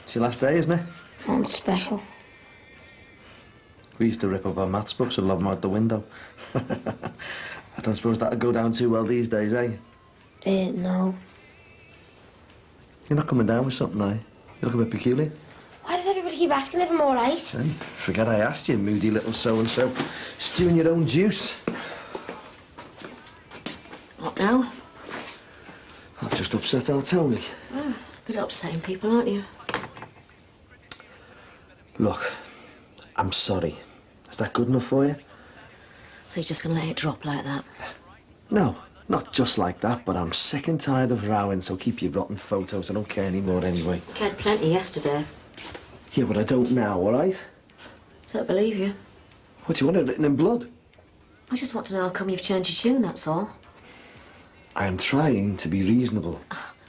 It's your last day, isn't it? I'm special. We used to rip up our maths books and lob them out the window. I don't suppose that'd go down too well these days, eh? No. You're not coming down with something, eh? You look a bit peculiar. Why does everybody keep asking if I'm all right? Hey, forget I asked you, moody little so-and-so. Stewing your own juice. What now? I've just upset our Tony. Oh, good at upsetting people, aren't you? Look, I'm sorry. Is that good enough for you? So you're just going to let it drop like that? No, not just like that, but I'm sick and tired of rowing, so keep your rotten photos. I don't care anymore anyway. You cared plenty yesterday. Yeah, but I don't now, all right? Don't believe you. What, do you want it written in blood? I just want to know how come you've changed your tune, that's all. I am trying to be reasonable.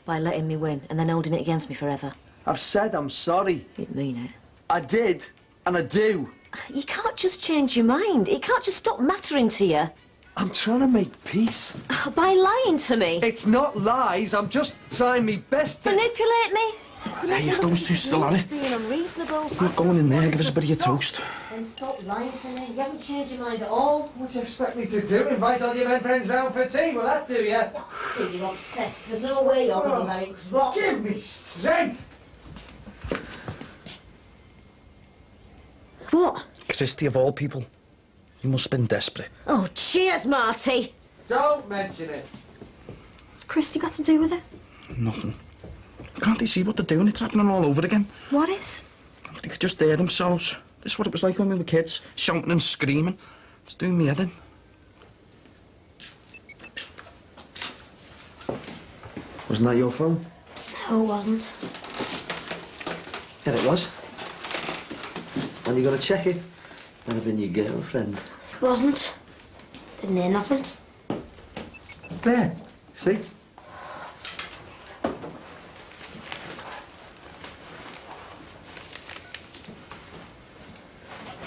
By letting me win and then holding it against me forever. I've said I'm sorry. You didn't mean it. I did, and I do. You can't just change your mind. It can't just stop mattering to you. I'm trying to make peace. By lying to me. It's not lies. I'm just trying my best to... Manipulate me? Hey, those two still on it. Being unreasonable. I'm not going in there. Give us a bit of your toast. Then stop lying to me. You haven't changed your mind at all. What do you expect me to do? Invite all your men friends round for tea? Will that do you? See, you're obsessed. There's no way you're going to marry. It's wrong. Give me strength! What? Christy, of all people, you must have been desperate. Oh, cheers, Marty. Don't mention it. What's Christy got to do with it? Nothing. Can't they see what they're doing? It's happening all over again. What is? They could just hear themselves. This is what it was like when we were kids, shouting and screaming. It's doing me head in. Wasn't that your phone? No, it wasn't. Yeah, it was. And you got to check it. Might have been your girlfriend. It wasn't. Didn't hear nothing. There. See?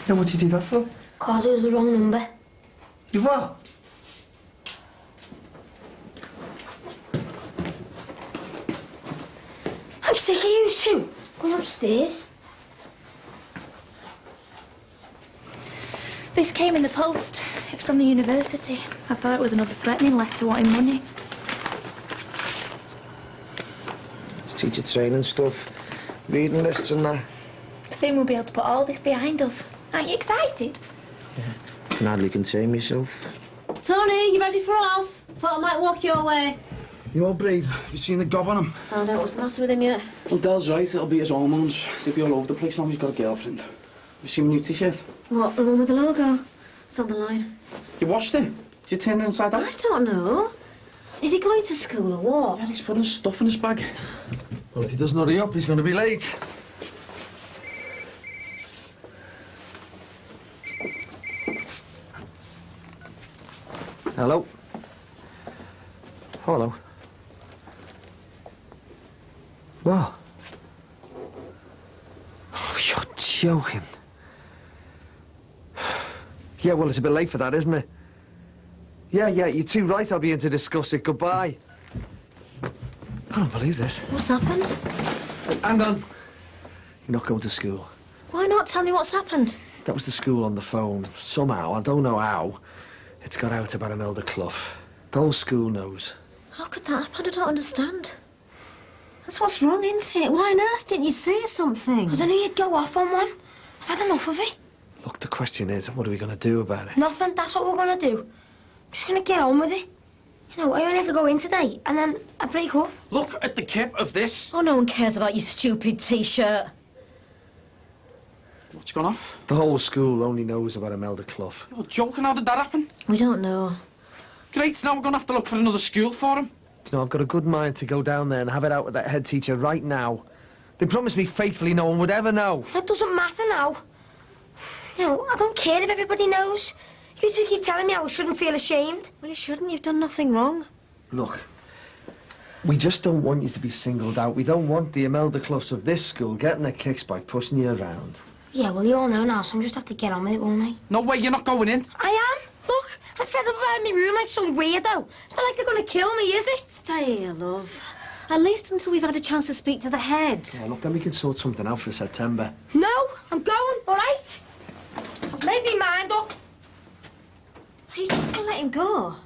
Now, what did you do that for? Cause it was the wrong number. You what? I'm sick of you two. Going upstairs. This came in the post. It's from the university. I thought it was another threatening letter wanting money. It's teacher training stuff, reading lists and that. Soon we'll be able to put all this behind us. Aren't you excited? You can hardly contain yourself. Tony, you ready for off? Thought I might walk your way. You all brave? Have you seen the gob on him? Found out what's the matter with him yet? Well, Del's right. It'll be his hormones. They'll be all over the place now he's got a girlfriend. Have you seen my new T-shirt? What, the one with the logo? It's on the line. You washed it? Did you turn it inside out? I don't know. Is he going to school or what? Yeah, he's putting stuff in his bag. Well, if he doesn't hurry up, he's going to be late. Hello? Hello? What? Oh, you're joking. Yeah, well, it's a bit late for that, isn't it? Yeah, you're too right. I'll be in to discuss it. Goodbye. I don't believe this. What's happened? Hang on. You're not going to school. Why not? Tell me what's happened. That was the school on the phone. Somehow, I don't know how, it's got out about Imelda Clough. The whole school knows. How could that happen? I don't understand. That's what's wrong, isn't it? Why on earth didn't you say something? Because I knew you'd go off on one. I've had enough of it. Look, the question is, what are we going to do about it? Nothing, that's what we're going to do. Just going to get on with it. You know, I only have to go in today, and then I break up. Look at the kip of this. Oh, no one cares about your stupid T-shirt. What's gone off? The whole school only knows about Imelda Clough. You're joking, how did that happen? We don't know. Great, now we're going to have to look for another school for him. You know, I've got a good mind to go down there and have it out with that head teacher right now. They promised me faithfully no one would ever know. It doesn't matter now. You know, I don't care if everybody knows. You two keep telling me I shouldn't feel ashamed. Well, you shouldn't. You've done nothing wrong. Look, we just don't want you to be singled out. We don't want the Imelda Cloughs of this school getting their kicks by pushing you around. Yeah, well, you all know now, so I just have to get on with it, won't I? No way, you're not going in. I am. Look, I'm fed up about my room like some weirdo. It's not like they're going to kill me, is it? Stay here, love. At least until we've had a chance to speak to the head. Yeah, look, then we can sort something out for September. No, I'm going, all right? I've made my mind up. He's just going to let him go.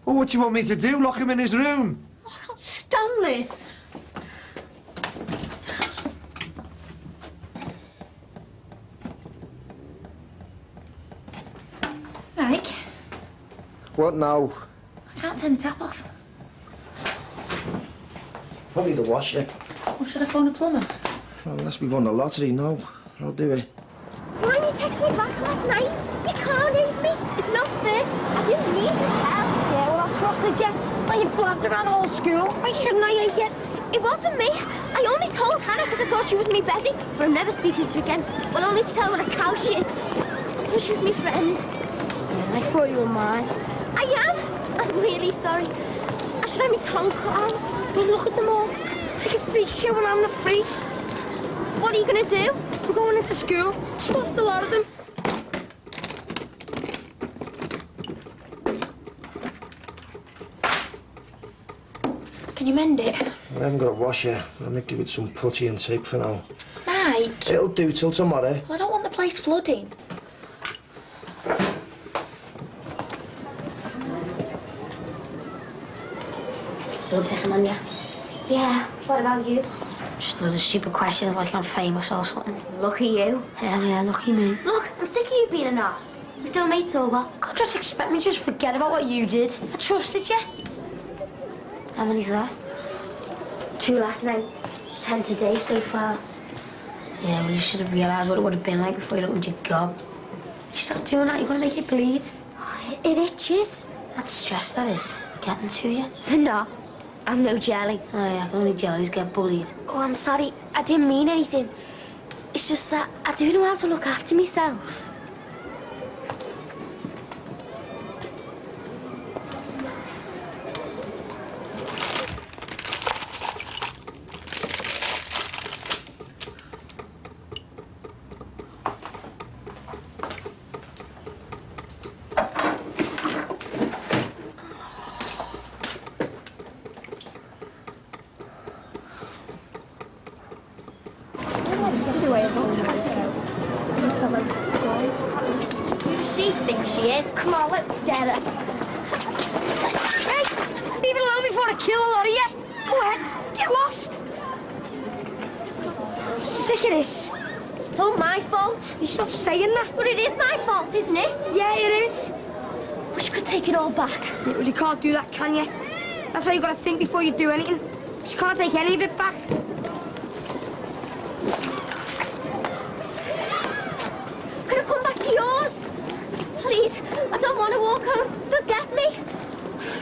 Well, what do you want me to do? Lock him in his room? Oh, I can't stand this. Mike, What now? I can't turn the tap off. Probably the washer. Or should I phone a plumber? Well, unless we've won the lottery, no. I'll do it. Why didn't you text me back last night? You can't hate me. It's not fair. I didn't mean to tell. Yeah, well, I trusted you. Well, you've blabbed around the whole school. Why shouldn't I hate you? It wasn't me. I only told Hannah because I thought she was me Bessie. But I'm never speaking to her again. Well, only to tell her what a cow she is. I thought she was me friend. I thought you were mine. I am. I'm really sorry. I should have my tongue cut out. I mean, look at them all. It's like a freak show when I'm the freak. What are you going to do? We're going into school. Spot the lot of them. Can you mend it? I haven't got a washer. I'll make do with some putty and tape for now. Mike! It'll do till tomorrow. Well, I don't want the place flooding. Still picking on you? Yeah, what about you? Just little stupid questions like I'm famous or something. Lucky you. Hell yeah, lucky me. Look, I'm sick of you being a knob. We still made sober. Can't just expect me to just forget about what you did. I trusted you. How many's that? 2 last night. 10 today so far. Yeah, well, you should have realised what it would have been like before you opened your gob. You stop doing that, you're going to make it bleed. It itches. That's stress, that is. Getting to you. No, I'm no jelly. Oh, yeah, only jellies get bullied. Oh, I'm sorry. I didn't mean anything. It's just that I do know how to look after myself. She thinks she is. Come on, let's get her. Hey, leave it alone before I kill a lot of you. Go ahead, get lost. I'm sick of this. It's all my fault. You stop saying that. But it is my fault, isn't it? Yeah, it is. Wish I could take it all back. Yeah, well, you can't do that, can you? That's why you got to think before you do anything. You can't take any of it back. Could I come back to yours? Please, I don't want to walk home. They'll get me.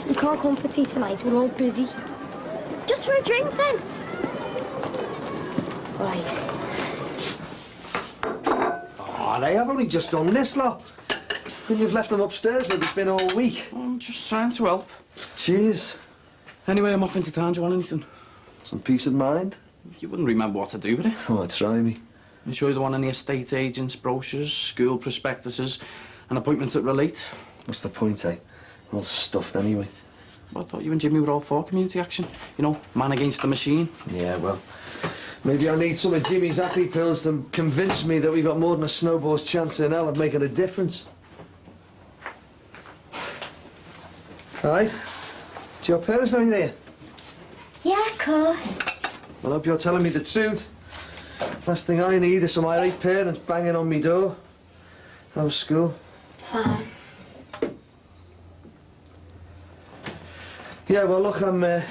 You can't come for tea tonight. We're all busy. Just for a drink, then. Right. Oh, I've only just done this, lot. And you've left them upstairs where they've been all week. I'm just trying to help. Cheers. Anyway, I'm off into town. Do you want anything? Some peace of mind. You wouldn't remember what to do with it. Oh, try me. I'm sure you don't want any estate agents, brochures, school prospectuses, and appointments that relate. What's the point, eh? All stuffed anyway. Well, I thought you and Jimmy were all for community action. You know, man against the machine. Yeah, well, Maybe I need some of Jimmy's happy pills to convince me that we've got more than a snowball's chance in hell of making a difference. All right? Do your parents know you're here? Yeah, of course. Well, I hope you're telling me the truth. Last thing I need is some irate parents banging on me door. How's school? Fine. Yeah, well, look, I'm going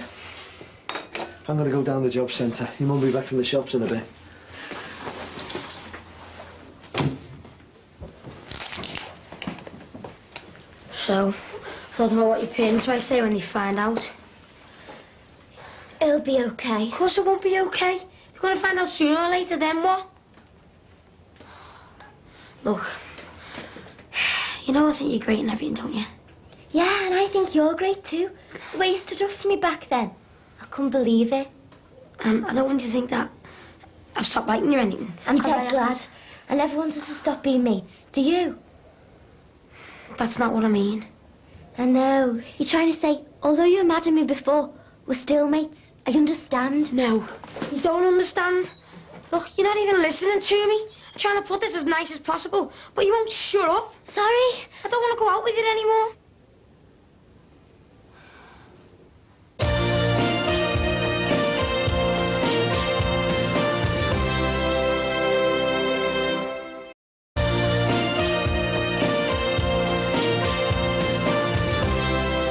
to go down the job centre. Your mum will be back from the shops in a bit. So, thought about what your parents might say when they find out. It'll be okay. Of course it won't be okay. You're going to find out sooner or later, then what? Look, you know I think you're great and everything, don't you? Yeah, and I think you're great too. The way you stood up for me back then. I couldn't believe it. And I don't want you to think that I've stopped liking you or anything. I'm 'cause dead I glad. haven't. I never wanted to stop being mates. Do you? That's not what I mean. I know. You're trying to say, although you were mad at me before, we're still mates. I understand. No, you don't understand. Look, you're not even listening to me. I'm trying to put this as nice as possible, but you won't shut up. Sorry. I don't want to go out with you anymore.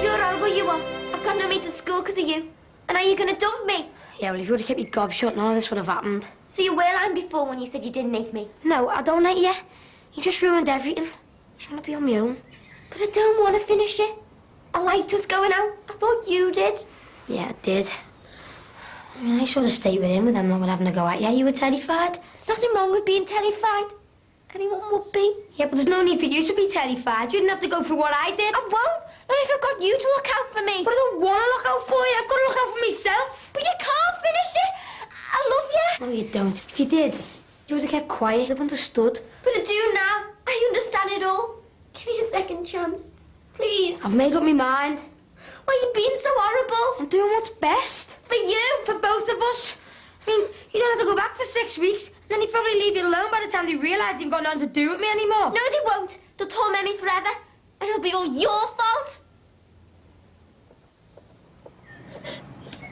You're horrible, you are. I've got no mate at school because of you. And are you going to dump me? Yeah, well, if you would have kept your gob shut, none of this would have happened. So you were lying before when you said you didn't hate me. No, I don't hate you. You just ruined everything. I just want to be on my own. But I don't want to finish it. I liked us going out. I thought you did. Yeah, I did. I mean, I should have stayed with him with them not having to go out. Yeah, you were terrified. There's nothing wrong with being terrified. Anyone would be. Yeah, but there's no need for you to be terrified. You didn't have to go through what I did. I won't. Not if I've got you to look out for me. But I don't want to look out for you. I've got to look out for myself. But you can't finish it. I love you. No, you don't. If you did, you would have kept quiet. You'd have understood. But I do now. I understand it all. Give me a second chance. Please. I've made up my mind. Why are you being so horrible? I'm doing what's best. For you. For both of us. I mean, you don't have to go back for 6 weeks, and then he'd probably leave you alone by the time they realise you've got nothing to do with me anymore. No, they won't. They'll torment me forever. And it'll be all your fault.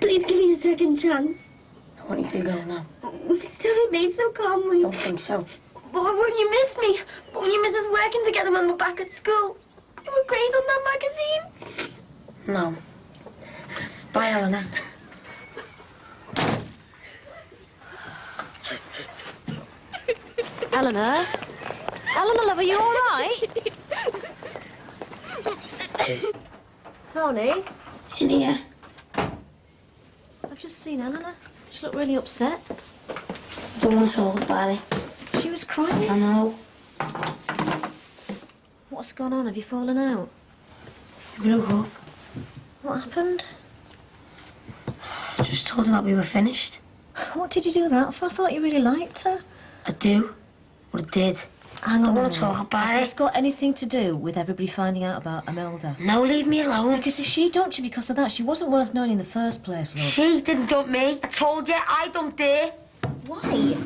Please give me a second chance. I want you to go now. We can still be made so calmly. Don't think so. But won't you miss me? Won't you miss us working together when we're back at school? You were great on that magazine. No. Bye, Eleanor. Eleanor? Eleanor, love, are you all right? Tony? In here. I've just seen Eleanor. She looked really upset. Don't want to talk about it. She was crying. I know. What's gone on? Have you fallen out? We broke up. What happened? I just told her that we were finished. What did you do that for? I thought you really liked her. I do. Well, I did. Hang on. Don't want to talk about Has it. this got anything to do with everybody finding out about Imelda? No, leave me alone. Because if she dumped you because of that, she wasn't worth knowing in the first place, love. She didn't dump me. I told you, I dumped her. Why?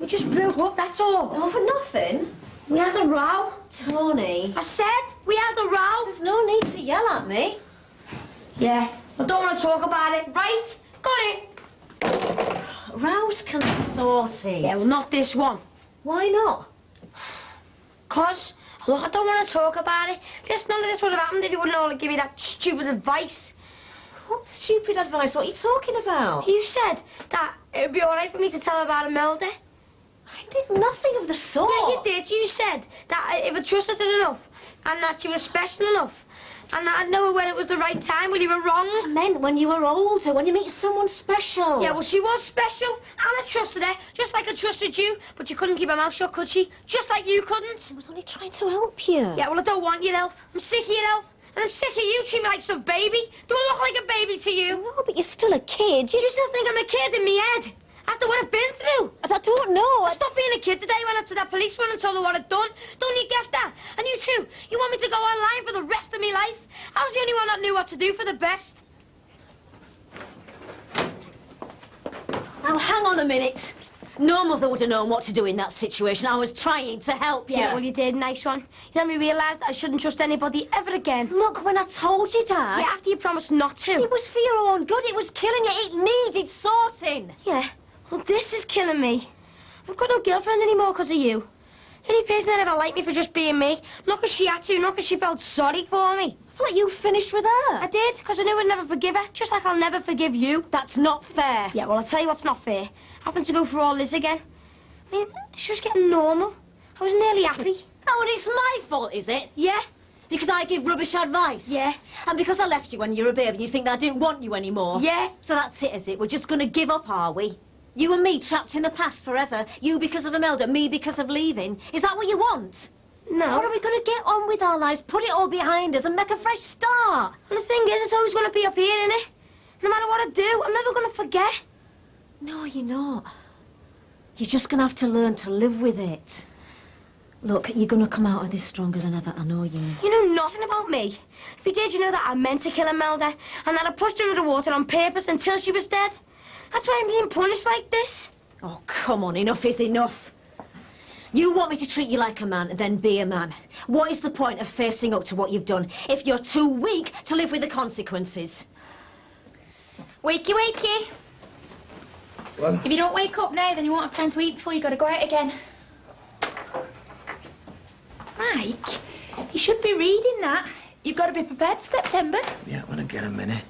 We just broke up, that's all. Oh, for nothing? We had a row. Tony. I said we had a row. There's no need to yell at me. Yeah, I don't want to talk about it. Right? Got it. Rows can be sorted. Yeah, well, not this one. Why not? 'Cause, look, I don't want to talk about it. None of this would have happened if you wouldn't all give me that stupid advice. What stupid advice? What are you talking about? You said that it would be all right for me to tell her about Imelda. I did nothing of the sort. Yeah, you did. You said that if I trusted her enough and that she was special enough and that I'd know her when it was the right time, when you were wrong. I meant when you were older, when you meet someone special. Yeah, well, she was special and I trusted her, just like I trusted you. But you couldn't keep her mouth shut, could she? Just like you couldn't. I was only trying to help you. Yeah, well, I don't want your help. I'm sick of your help. And I'm sick of you treating me like some baby. Do I look like a baby to you? No, but you're still a kid. You still think I'm a kid in my head? After what I've been through? I don't know. I stopped being a kid the day I went up to that policeman and told her what I'd done. Don't you get that? And you too. You want me to go online for the rest of my life? I was the only one that knew what to do for the best. Now, hang on a minute. No mother would have known what to do in that situation. I was trying to help you. Yeah, well, you did. Nice one. You let me realise that I shouldn't trust anybody ever again. Look, when I told you, Dad... Yeah, after you promised not to. It was for your own good. It was killing you. It needed sorting. Yeah, well, this is killing me. I've got no girlfriend anymore because of you. The only person that ever liked me for just being me. Not because she had to, not because she felt sorry for me. I thought you finished with her. I did, because I knew I'd never forgive her, just like I'll never forgive you. That's not fair. Yeah, well, I'll tell you what's not fair. Having to go through all this again. I mean, it's just getting normal. I was nearly happy. Oh, and it's my fault, is it? Yeah. Because I give rubbish advice? Yeah. And because I left you when you were a baby and you think that I didn't want you anymore? Yeah. So that's it, is it? We're just going to give up, are we? You and me trapped in the past forever. You because of Imelda, me because of leaving. Is that what you want? No. Or are we going to get on with our lives, put it all behind us and make a fresh start? Well, the thing is, it's always going to be up here, innit? No matter what I do, I'm never going to forget. No, you're not. You're just going to have to learn to live with it. Look, you're going to come out of this stronger than ever, I know you. You know nothing about me. If you did, you know that I meant to kill Imelda and that I pushed her under the water on purpose until she was dead. That's why I'm being punished like this. Oh, come on, enough is enough. You want me to treat you like a man and then be a man. What is the point of facing up to what you've done if you're too weak to live with the consequences? Wakey, wakey. Well? If you don't wake up now, then you won't have time to eat before you got to go out again. Mike, you should be reading that. You've got to be prepared for September. Yeah, when I get a minute.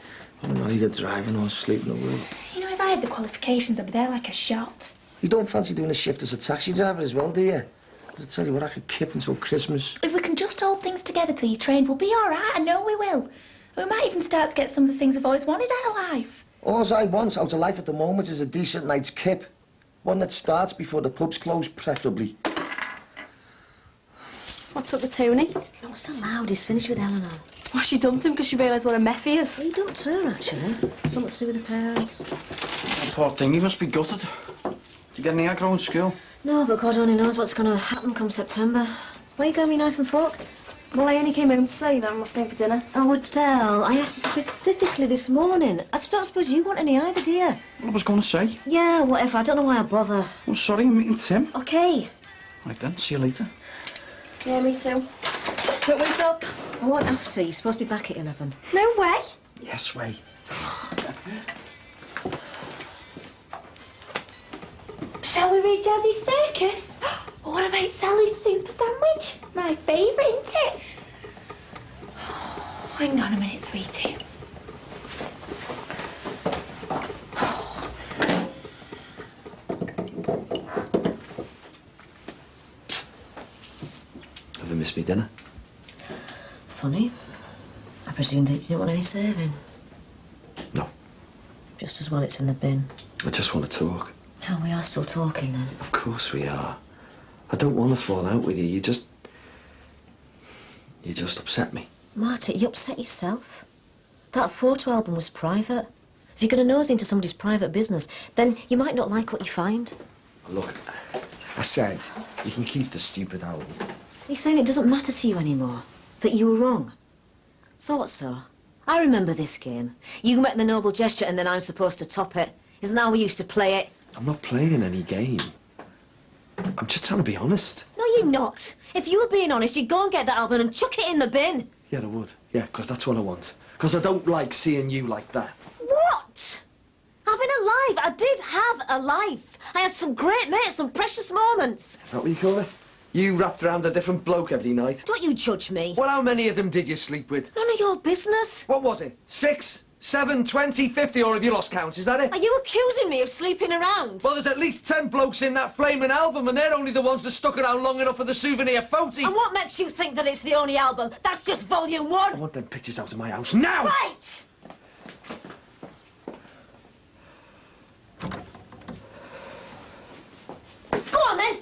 I'm not either driving or sleeping away. You know, if I had the qualifications, I'd be there like a shot. You don't fancy doing a shift as a taxi driver as well, do you? I tell you what, I could kip until Christmas. If we can just hold things together till you're trained, we'll be all right. I know we will. We might even start to get some of the things we've always wanted out of life. All I want out of life at the moment is a decent night's kip. One that starts before the pubs close, preferably. What's up with Tony? Oh, so loud. He's finished with Eleanor. What's she dumped him because she realised what a meth he is? He dumped her, actually. Something to do with the parents. Poor thing, he must be gutted. Did you get any aggro in school? No, but God only knows what's going to happen come September. Where you going, me knife and fork? Well, I only came home to say that I'm not staying for dinner. Oh, Adele, I asked you specifically this morning. I don't suppose you want any either, do you? I was going to say. Yeah, whatever. I don't know why I bother. I'm sorry, I'm meeting Tim. OK. Right then, see you later. Yeah, me too. Don't wait up. I won't have to. You're supposed to be back at 11. No way. Yes, way. Shall we read Jazzy's Circus? Or what about Sally's Super Sandwich? My favourite, isn't it? Hang on a minute, sweetie. Have you missed me dinner? Funny. I presumed that you didn't want any serving. No. Just as well it's in the bin. I just want to talk. Oh, we are still talking then. Of course we are. I don't want to fall out with you. You just upset me. Marty, you upset yourself. That photo album was private. If you're going to nose into somebody's private business, then you might not like what you find. Look, I said you can keep the stupid album. You're saying it doesn't matter to you anymore? That you were wrong? Thought so. I remember this game. You make the noble gesture and then I'm supposed to top it. Isn't that how we used to play it? I'm not playing any game. I'm just trying to be honest. No, you're not. If you were being honest, you'd go and get that album and chuck it in the bin. Yeah, I would. Yeah, because that's what I want. Because I don't like seeing you like that. What? Having a life. I did have a life. I had some great mates, some precious moments. Is that what you call it? You wrapped around a different bloke every night. Don't you judge me. Well, how many of them did you sleep with? None of your business. What was it? 6, 7, 20, 50, or have you lost count? Is that it? Are you accusing me of sleeping around? Well, there's at least 10 blokes in that flaming album, and they're only the ones that stuck around long enough for the souvenir photo. And what makes you think that it's the only album? That's just volume 1. I want them pictures out of my house now! Right! Go on, then.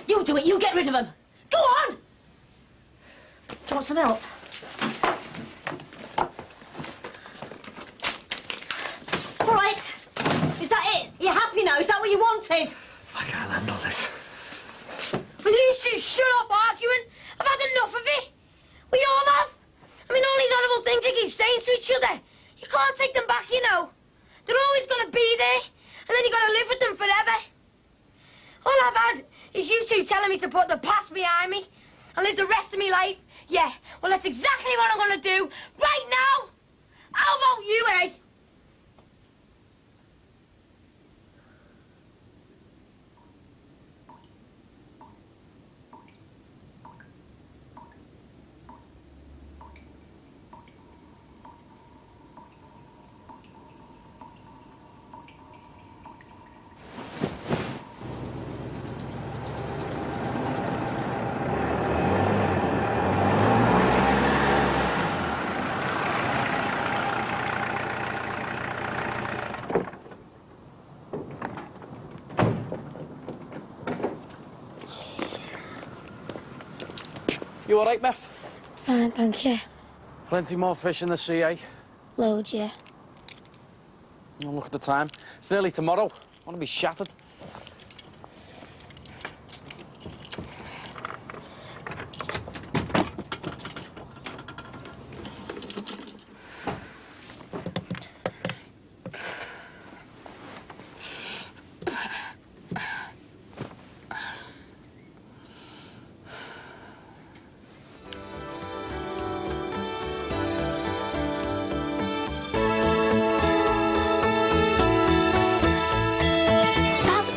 You do it. You get rid of them. Go on! Do you want some help? All right. Is that it? You're happy now? Is that what you wanted? I can't handle this. Will you two shut up arguing? I've had enough of it. We all have. I mean, all these horrible things you keep saying to each other. You can't take them back, you know. They're always going to be there. and then you got to live with them forever. All I've had is you two telling me to put the past behind me and live the rest of my life. Yeah, well, that's exactly what I'm going to do right now. How about you, eh? You all right, Meth? Fine, thank you. Plenty more fish in the sea, eh? Loads, yeah. Oh, look at the time. It's nearly tomorrow. I want to be shattered.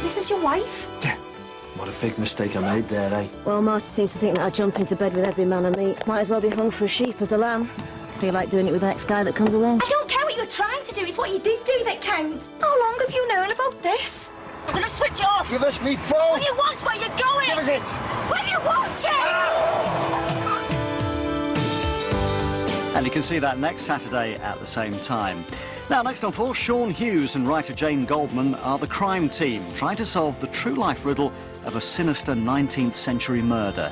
This is your wife? Yeah. What a big mistake I made there, eh? Well, Marty seems to think that I jump into bed with every man I meet. Might as well be hung for a sheep as a lamb. Feel like doing it with the next guy that comes along. I don't care what you're trying to do, it's what you did do that counts. How long have you known about this? I'm gonna switch it off. Give us me phone! What do you want? Where you're going? Give us it! Where do you want it? And you can see that next Saturday at the same time. Now, next on 4, Sean Hughes and writer Jane Goldman are the crime team, trying to solve the true life riddle of a sinister 19th century murder.